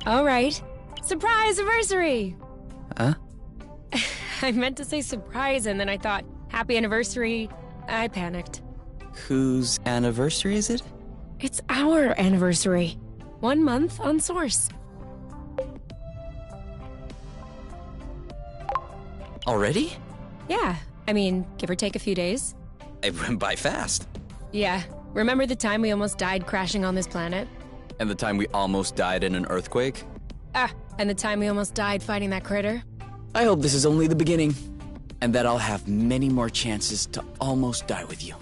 Speaker 1: All right. Surprise anniversary!
Speaker 2: Huh?
Speaker 1: I meant to say surprise, and then I thought, happy anniversary. I panicked.
Speaker 2: Whose anniversary is it?
Speaker 1: It's our anniversary. 1 month on Source.
Speaker 2: Already?
Speaker 1: Yeah, I mean, give or take a few days.
Speaker 2: It went by fast.
Speaker 1: Yeah, remember the time we almost died crashing on this planet?
Speaker 2: And the time we almost died in an earthquake?
Speaker 1: Ah, and the time we almost died fighting that critter?
Speaker 2: I hope this is only the beginning, and that I'll have many more chances to almost die with you.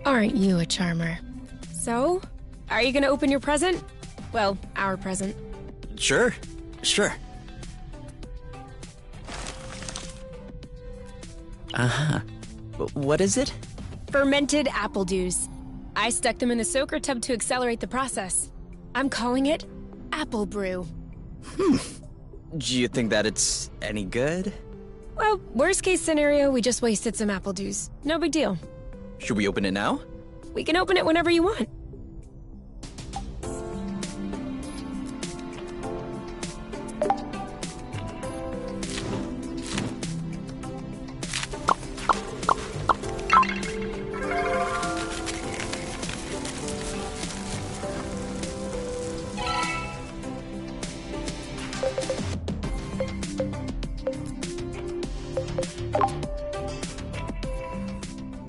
Speaker 1: Aren't you a charmer? So, are you gonna open your present? Well, our present.
Speaker 2: Sure. Uh-huh. What is it?
Speaker 1: Fermented apple dews. I stuck them in the soaker tub to accelerate the process. I'm calling it apple brew.
Speaker 2: Do you think that it's any good?
Speaker 1: Well, worst case scenario, we just wasted some apple dews. No big deal.
Speaker 2: Should we open it now?
Speaker 1: We can open it whenever you want.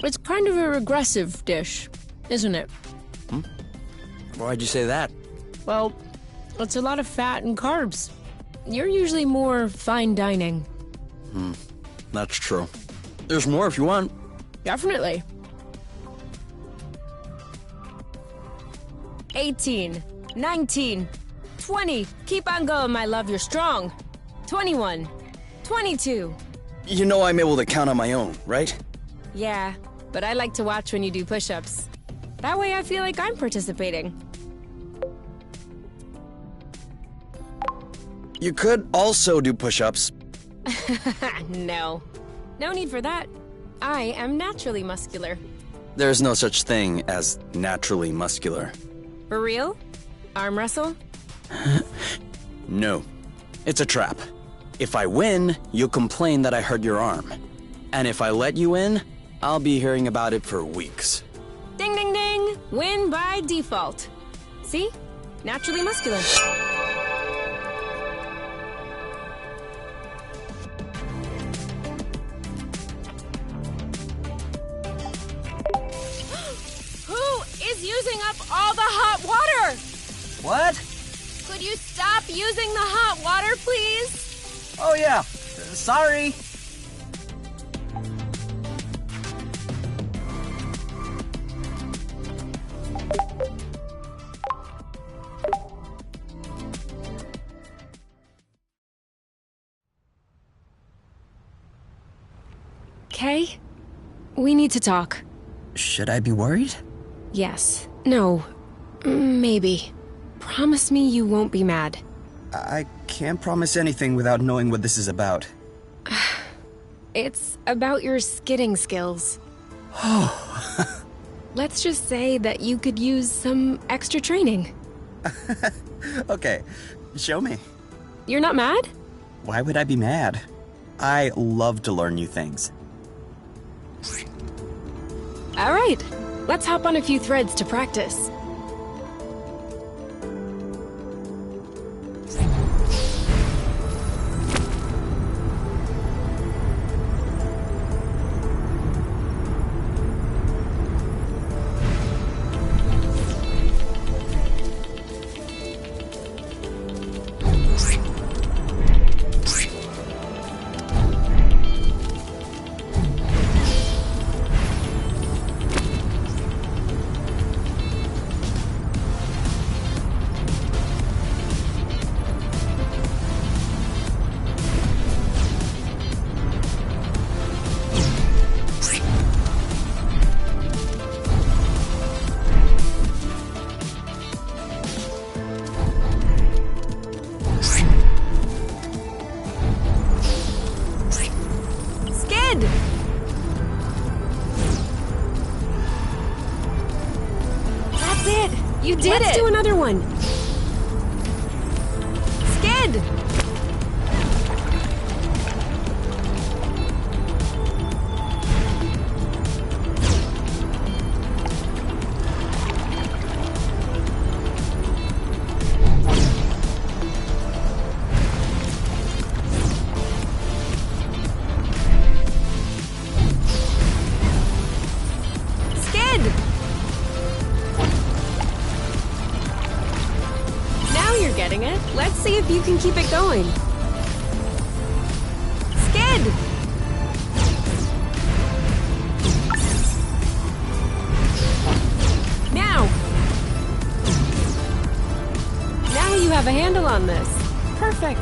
Speaker 1: It's kind of a regressive dish, isn't it?
Speaker 2: Why'd you say that?
Speaker 1: Well, it's a lot of fat and carbs. You're usually more fine dining.
Speaker 2: That's true. There's more if you want.
Speaker 1: Definitely. 18, 19, 20. Keep on going, my love, you're strong. 21, 22.
Speaker 2: You know I'm able to count on my own, right?
Speaker 1: Yeah, but I like to watch when you do push-ups. That way I feel like I'm participating.
Speaker 2: You could also do push-ups.
Speaker 1: No. No need for that. I am naturally muscular.
Speaker 2: There's no such thing as naturally muscular.
Speaker 1: For real? Arm wrestle?
Speaker 2: No. It's a trap. If I win, you'll complain that I hurt your arm. And if I let you in, I'll be hearing about it for weeks.
Speaker 1: Ding ding ding! Win by default. See? Naturally muscular. Who is using up all the hot water?
Speaker 4: What?
Speaker 1: Could you stop using the hot water, please?
Speaker 4: Oh, yeah. Sorry.
Speaker 1: Kay, we need to talk.
Speaker 4: Should I be worried?
Speaker 1: Yes. No. Maybe. Promise me you won't be mad.
Speaker 4: I can't promise anything without knowing what this is about.
Speaker 1: It's about your skidding skills. Let's just say that you could use some extra training.
Speaker 4: Okay, show me.
Speaker 1: You're not mad?
Speaker 4: Why would I be mad? I love to learn new things.
Speaker 1: All right. Let's hop on a few threads to practice. You did it! Let's do another one. Skid! Getting it. Let's see if you can keep it going. Skid! Now! Now you have a handle on this. Perfect.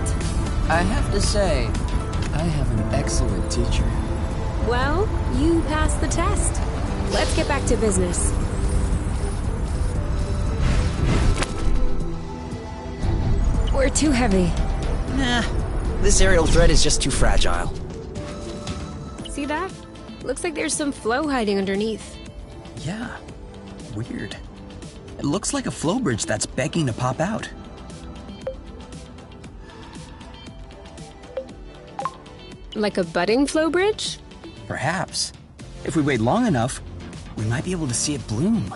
Speaker 4: I have to say, I have an excellent teacher.
Speaker 1: Well, you passed the test. let's get back to business. We're too heavy.
Speaker 4: Nah, this aerial thread is just too fragile.
Speaker 1: See that? Looks like there's some flow hiding underneath.
Speaker 4: Yeah, weird. It looks like a flow bridge that's begging to pop out.
Speaker 1: Like a budding flow bridge?
Speaker 4: Perhaps. If we wait long enough, we might be able to see it bloom.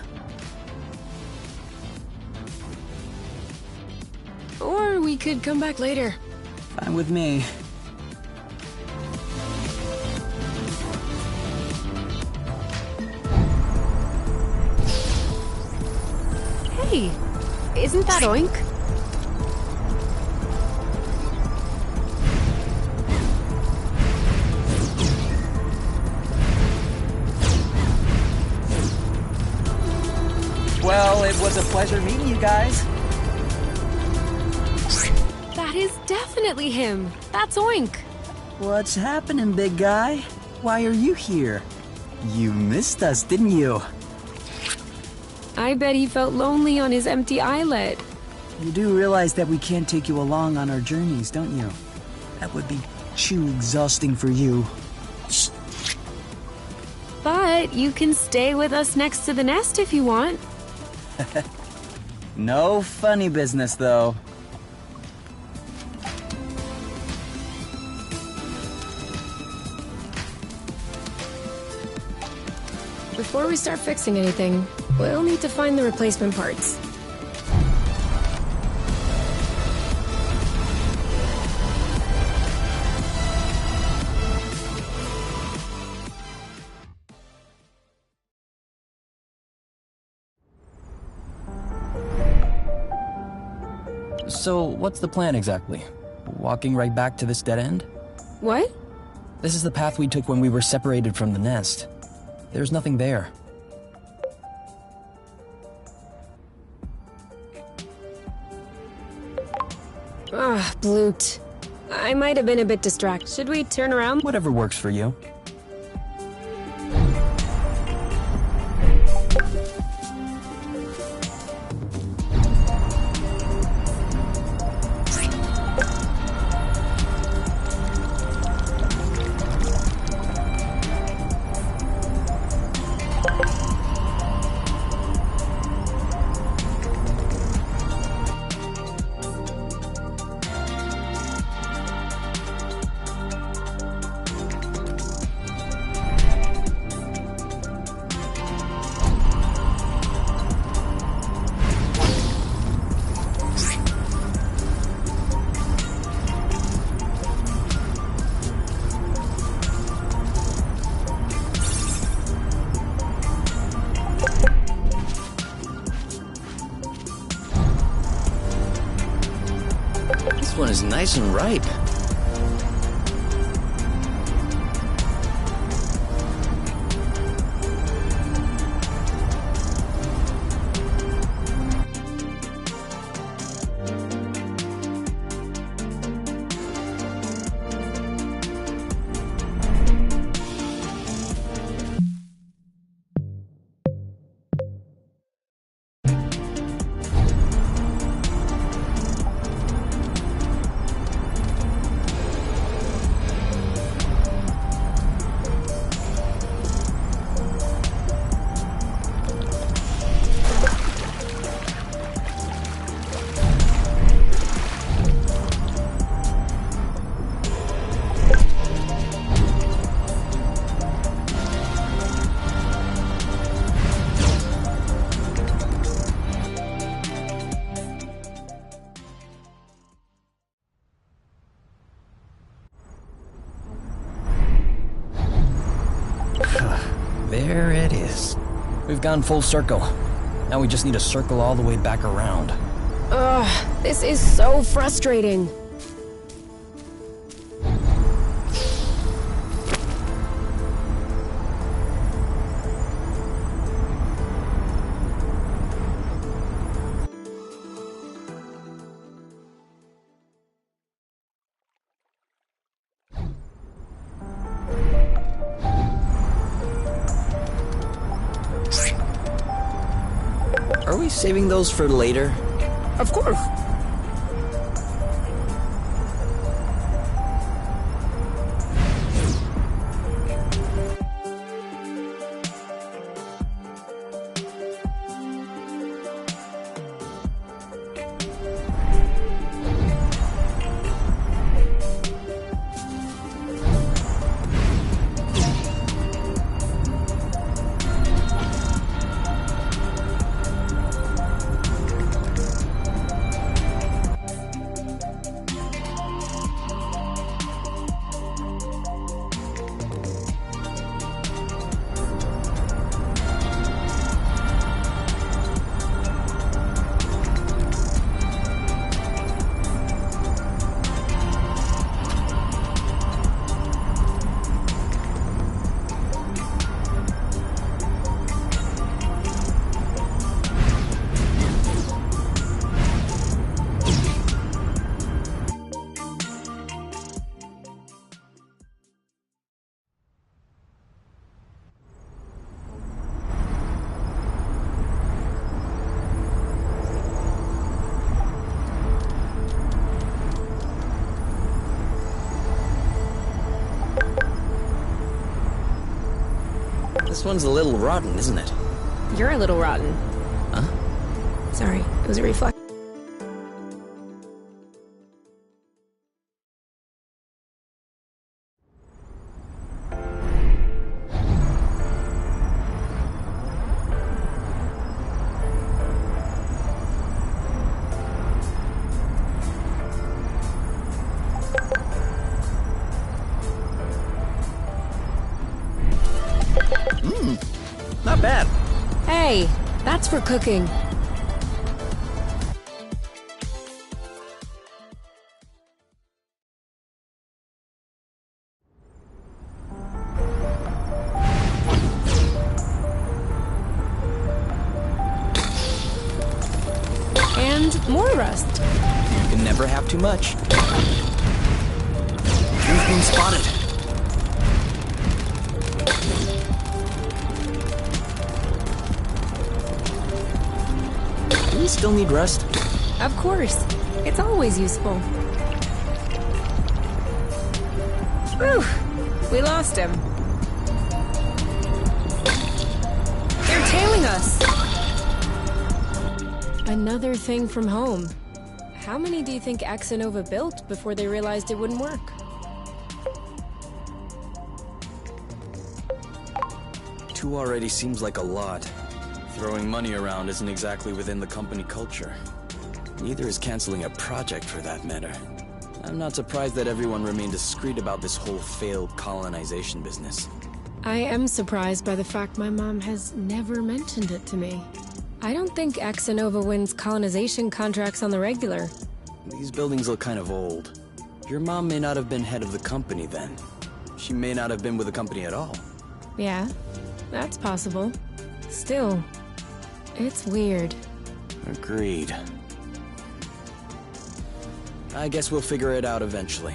Speaker 1: Or we could come back later.
Speaker 4: Fine with me.
Speaker 1: Hey, isn't that Oink?
Speaker 4: Well, it was a pleasure meeting you guys.
Speaker 1: That is definitely him. That's Oink.
Speaker 4: What's happening, big guy? Why are you here? You missed us, didn't you?
Speaker 1: I bet he felt lonely on his empty islet.
Speaker 4: You do realize that we can't take you along on our journeys, don't you? That would be too exhausting for you.
Speaker 1: But you can stay with us next to the nest if you want.
Speaker 4: No funny business, though.
Speaker 1: Before we start fixing anything, we'll need to find the replacement parts.
Speaker 5: So, what's the plan exactly? Walking right back to this dead end?
Speaker 1: What?
Speaker 5: This is the path we took when we were separated from the nest. There's nothing there.
Speaker 1: Ah, Bloot. I might have been a bit distracted. Should we turn around?
Speaker 5: Whatever works for you.
Speaker 2: This one is nice and ripe.
Speaker 5: There it is. We've gone full circle. Now we just need to circle all the way back around.
Speaker 1: Ugh, this is so frustrating.
Speaker 2: we saving those for later?
Speaker 5: Of course.
Speaker 2: This one's a little rotten, isn't it?
Speaker 1: You're a little rotten.
Speaker 2: Huh?
Speaker 1: Sorry, it was a reflex.
Speaker 2: Not bad.
Speaker 1: Hey, that's for cooking. And more rust.
Speaker 2: You can never have too much. You've been spotted. Do we still need rust?
Speaker 1: Of course. It's always useful. Whew. We lost him. They're tailing us! Another thing from home. How many do you think Axonova built before they realized it wouldn't work?
Speaker 2: Two already seems like a lot. Throwing money around isn't exactly within the company culture. Neither is canceling a project for that matter. I'm not surprised that everyone remained discreet about this whole failed colonization business.
Speaker 1: I am surprised by the fact my mom has never mentioned it to me. I don't think Axonova wins colonization contracts on the regular.
Speaker 2: These buildings look kind of old. Your mom may not have been head of the company then. She may not have been with the company at all.
Speaker 1: Yeah, that's possible. Still, it's weird.
Speaker 2: Agreed. I guess we'll figure it out eventually.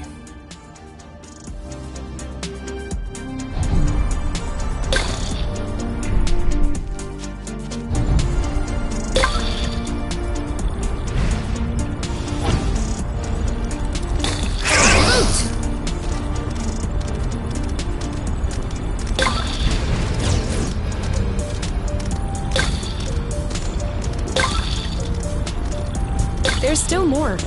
Speaker 1: There's still more.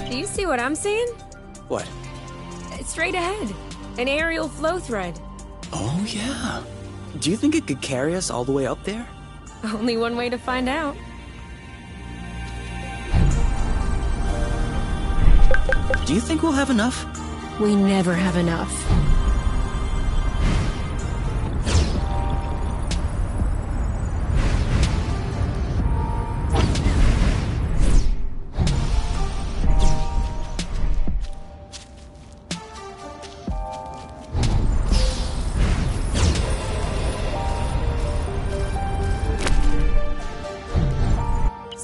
Speaker 1: Do you see what I'm seeing?
Speaker 2: What?
Speaker 1: Straight ahead. An aerial flow thread.
Speaker 2: Oh, yeah. Do you think it could carry us all the way up there?
Speaker 1: Only one way to find out.
Speaker 2: Do you think we'll have enough?
Speaker 1: We never have enough.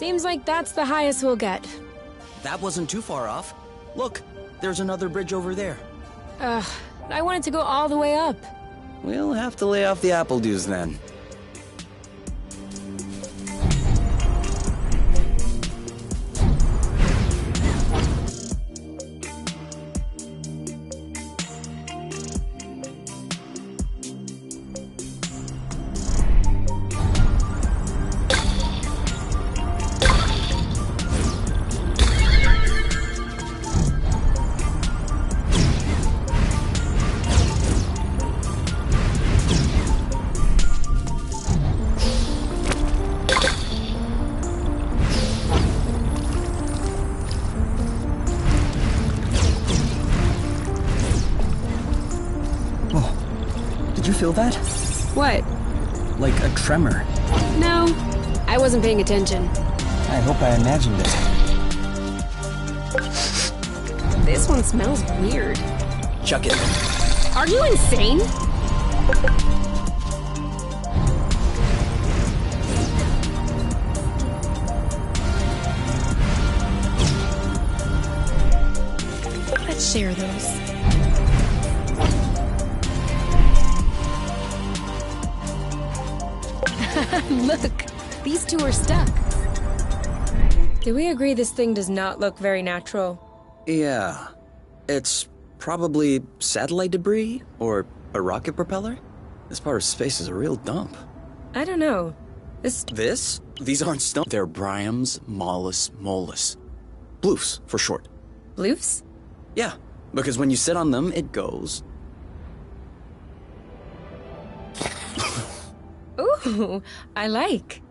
Speaker 1: Seems like that's the highest we'll get.
Speaker 2: That wasn't too far off. Look, there's another bridge over there.
Speaker 1: I wanted to go all the way up.
Speaker 2: We'll have to lay off the apple dews then.
Speaker 4: Did you feel that?
Speaker 1: What?
Speaker 4: Like a tremor.
Speaker 1: No, I wasn't paying attention.
Speaker 4: I hope I imagined it.
Speaker 1: This one smells weird.
Speaker 2: Chuck it.
Speaker 1: Are you insane? Let's share those. Look, these two are stuck. Did we agree this thing does not look very natural?
Speaker 2: Yeah. It's probably satellite debris or a rocket propeller. This part of space is a real dump.
Speaker 1: I don't know.
Speaker 2: This? These aren't stones. They're Bryums mollis mollis. Bloofs, for short.
Speaker 1: Bloofs?
Speaker 2: Yeah, because when you sit on them, it goes.
Speaker 1: Ooh, I like.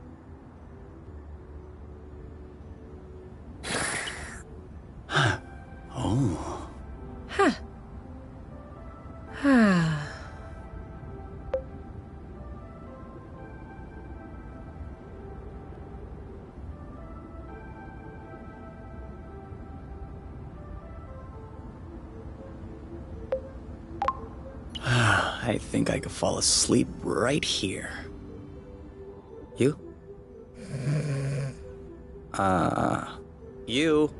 Speaker 2: Oh.
Speaker 1: Huh.
Speaker 2: I think I could fall asleep right here. You? You?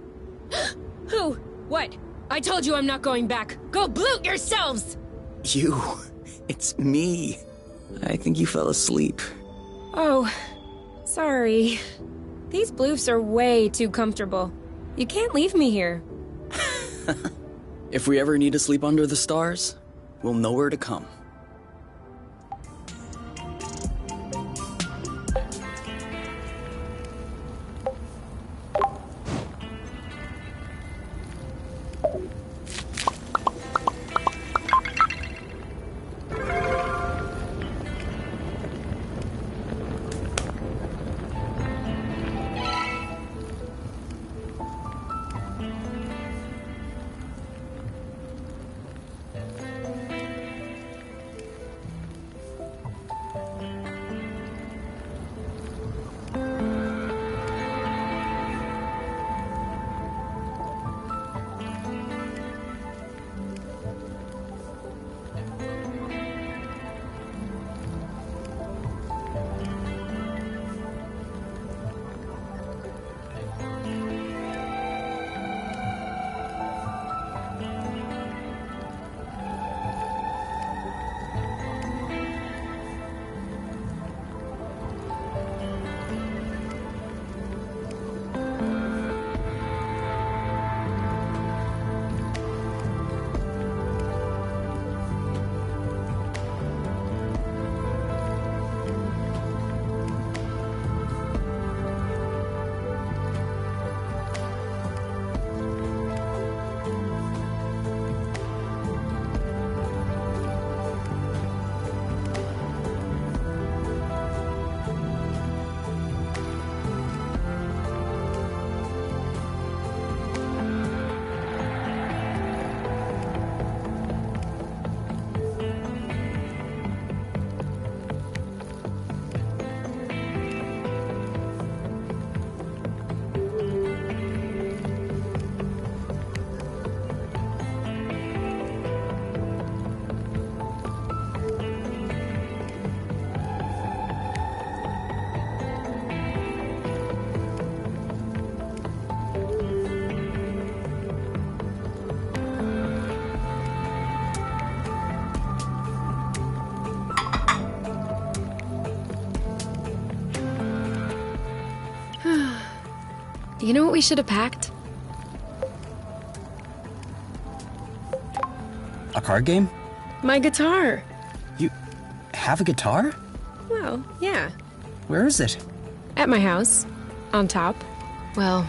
Speaker 1: Who? What? I told you I'm not going back. Go bloot yourselves!
Speaker 2: You. It's me. I think you fell asleep.
Speaker 1: Oh, sorry. These bloofs are way too comfortable. You can't leave me here.
Speaker 2: If we ever need to sleep under the stars, we'll know where to come.
Speaker 1: You know what we should have packed?
Speaker 4: A card game?
Speaker 1: My guitar.
Speaker 4: You have a guitar?
Speaker 1: Well, yeah.
Speaker 4: Where is it?
Speaker 1: At my house. On top. Well,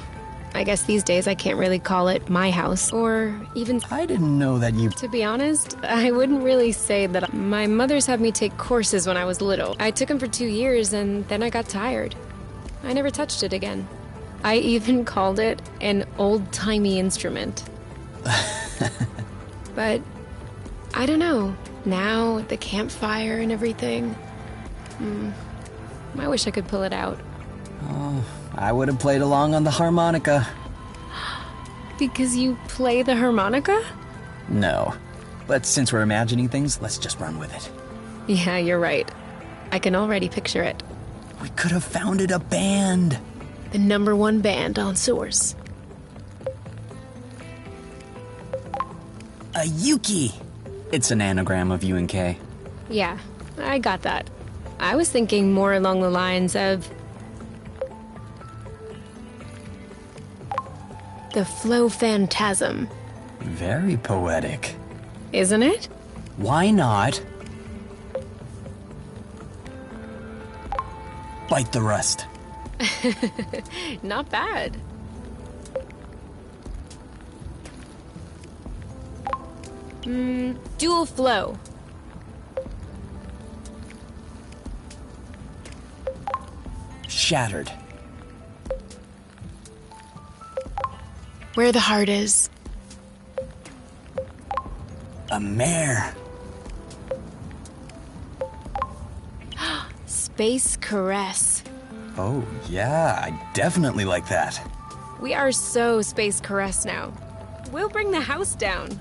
Speaker 1: I guess these days I can't really call it my house, or even...
Speaker 4: I didn't know that you...
Speaker 1: To be honest, I wouldn't really say that. My mother's had me take courses when I was little. I took them for 2 years, and then I got tired. I never touched it again. I even called it an old-timey instrument. But, I don't know. Now, at the campfire and everything... I wish I could pull it out.
Speaker 4: Oh, I would have played along on the harmonica.
Speaker 1: Because you play the harmonica?
Speaker 4: No. But since we're imagining things, let's just run with it.
Speaker 1: Yeah, you're right. I can already picture it.
Speaker 4: We could have founded a band.
Speaker 1: The #1 band on Source.
Speaker 4: A Yuki. It's an anagram of UNK.
Speaker 1: Yeah, I got that. I was thinking more along the lines of... the Flow Phantasm.
Speaker 4: Very poetic.
Speaker 1: Isn't it?
Speaker 4: Why not? Bite the rust.
Speaker 1: Not bad. Dual Flow.
Speaker 4: Shattered.
Speaker 1: Where the heart is.
Speaker 4: A mare.
Speaker 1: Space Caress.
Speaker 4: Oh, yeah, I definitely like that.
Speaker 1: We are so Space Caress now. We'll bring the house down.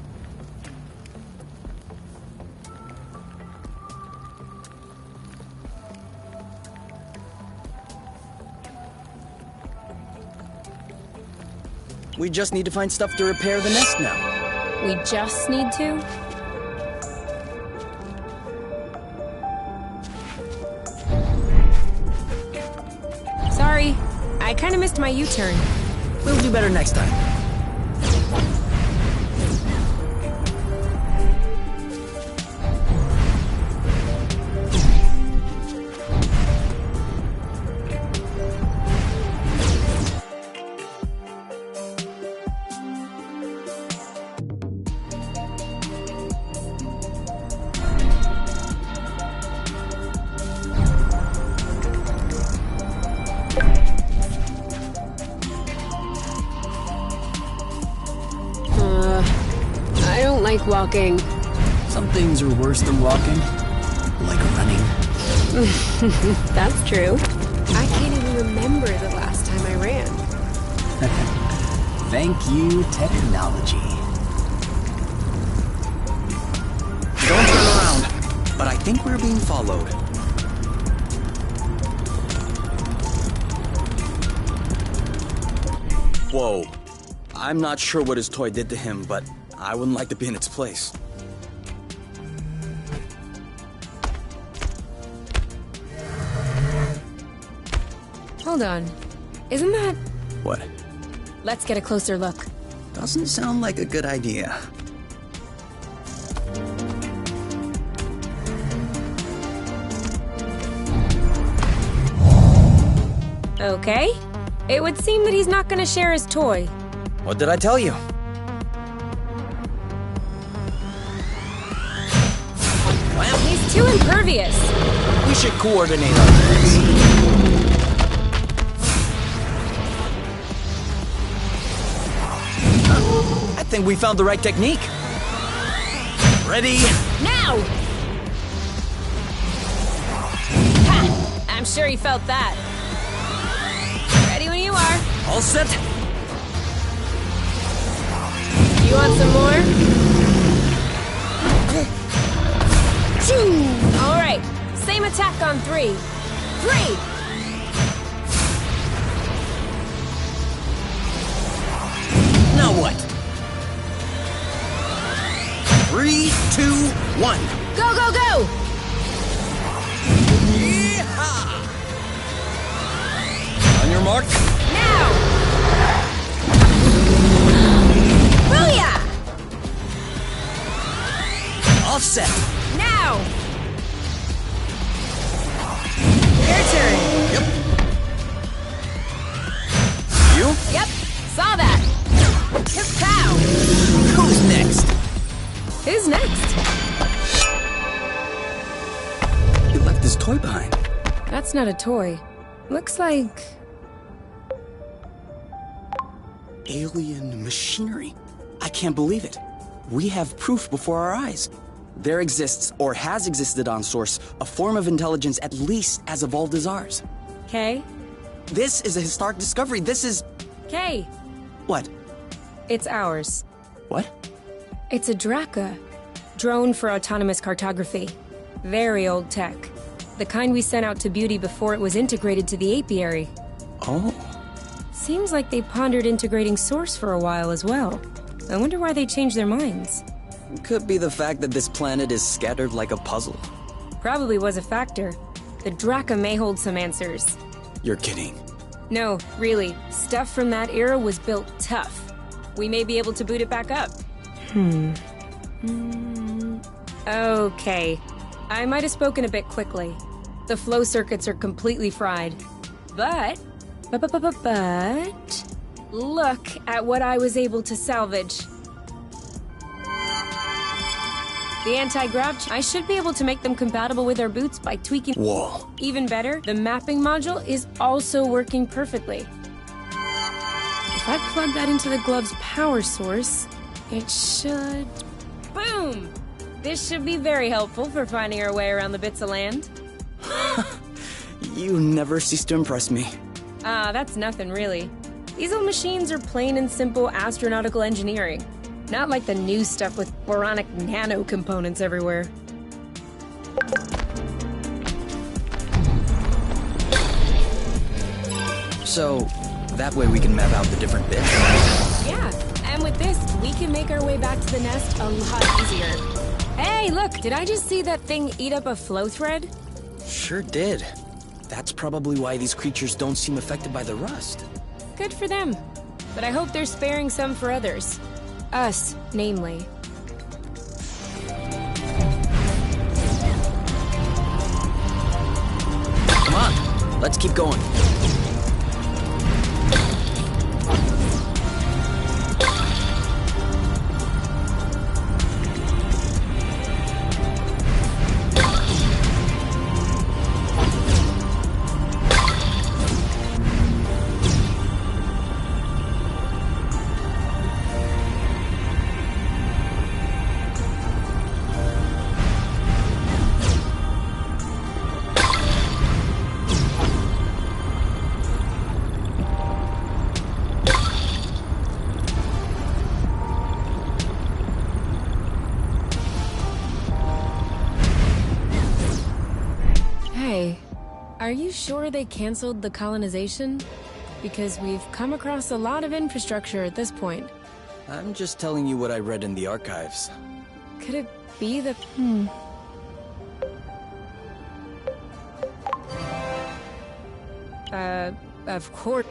Speaker 2: We just need to find stuff to repair the nest now.
Speaker 1: We just need to? Sorry, I kinda missed my U-turn.
Speaker 2: We'll do better next time.
Speaker 1: I don't like walking.
Speaker 4: Some things are worse than walking. Like running.
Speaker 1: That's true. I can't even remember the last time I ran.
Speaker 4: Thank you, technology.
Speaker 2: Don't turn around, but I think we're being followed. Whoa. I'm not sure what his toy did to him, but I wouldn't like to be in its place.
Speaker 1: Hold on. Isn't that...
Speaker 2: What?
Speaker 1: Let's get a closer look.
Speaker 2: Doesn't sound like a good idea.
Speaker 1: Okay. It would seem that he's not gonna share his toy.
Speaker 2: What did I tell you? Well,
Speaker 1: He's too impervious.
Speaker 2: we should coordinate our things. I think we found the right technique. Ready?
Speaker 1: Now! Ha! I'm sure he felt that. Ready when you are.
Speaker 2: All set?
Speaker 1: You want some more? Choo! All right. Same attack on 3. 3!
Speaker 2: Now what? 3, 2, 1.
Speaker 1: Go, go, go!
Speaker 2: Yeehaw! On your mark.
Speaker 1: Now!
Speaker 4: All set.
Speaker 1: Now! Your turn.
Speaker 2: Yep. You?
Speaker 1: Yep, saw that. Pow!
Speaker 2: Who's next?
Speaker 1: Who's next?
Speaker 2: He left his toy behind.
Speaker 1: That's not a toy. Looks like...
Speaker 2: Alien machinery. I can't believe it. We have proof before our eyes. There exists, or has existed on Source, a form of intelligence at least as evolved as ours.
Speaker 1: Kay?
Speaker 2: This is a historic discovery. This is...
Speaker 1: Kay!
Speaker 2: What?
Speaker 1: It's ours.
Speaker 2: What?
Speaker 1: It's a Draka. Drone for autonomous cartography. Very old tech. The kind we sent out to Beauty before it was integrated to the apiary.
Speaker 2: Oh.
Speaker 1: Seems like they pondered integrating Source for a while as well. I wonder why they changed their minds.
Speaker 2: Could be the fact that this planet is scattered like a puzzle.
Speaker 1: Probably was a factor. The Draka may hold some answers.
Speaker 2: You're kidding.
Speaker 1: No, really. Stuff from that era was built tough. We may be able to boot it back up. Okay. I might have spoken a bit quickly. The flow circuits are completely fried. But... Look at what I was able to salvage. The anti-grav... I should be able to make them compatible with our boots by tweaking...
Speaker 2: Whoa.
Speaker 1: Even better, the mapping module is also working perfectly. If I plug that into the glove's power source, it should... Boom! This should be very helpful for finding our way around the bits of land.
Speaker 2: You never cease to impress me.
Speaker 1: Ah, that's nothing really. These old machines are plain and simple astronautical engineering. Not like the new stuff with boronic nano components everywhere.
Speaker 2: So, that way we can map out the different bits?
Speaker 1: Yeah, and with this, we can make our way back to the nest a lot easier. Hey, look, did I just see that thing eat up a flow thread?
Speaker 2: Sure did. That's probably why these creatures don't seem affected by the rust.
Speaker 1: Good for them. But I hope they're sparing some for others. Us, namely.
Speaker 2: Come on, let's keep going.
Speaker 1: Hey, are you sure they canceled the colonization? Because we've come across a lot of infrastructure at this point.
Speaker 2: I'm just telling you what I read in the archives.
Speaker 1: Could it be the... Of course...